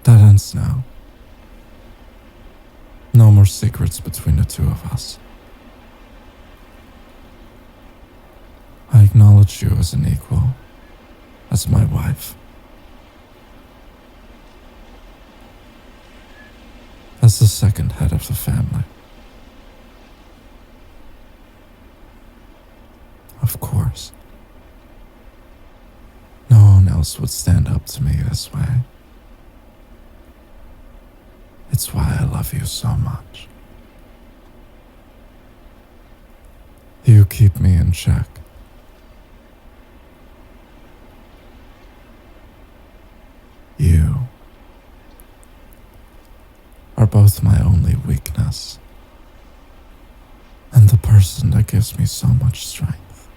That ends now. No more secrets between the two of us. I acknowledge you as an equal, as my wife. As the second head of the family. Of course. No one else would stand up to me this way. It's why I love you so much. You keep me in check. You are both my only weakness and the person that gives me so much strength.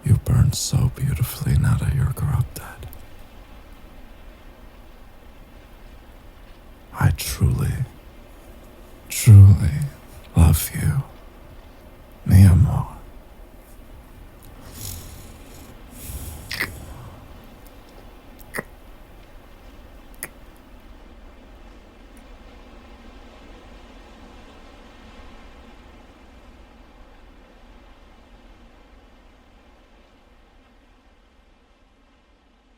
You burned so beautifully now that you're corrupted. I truly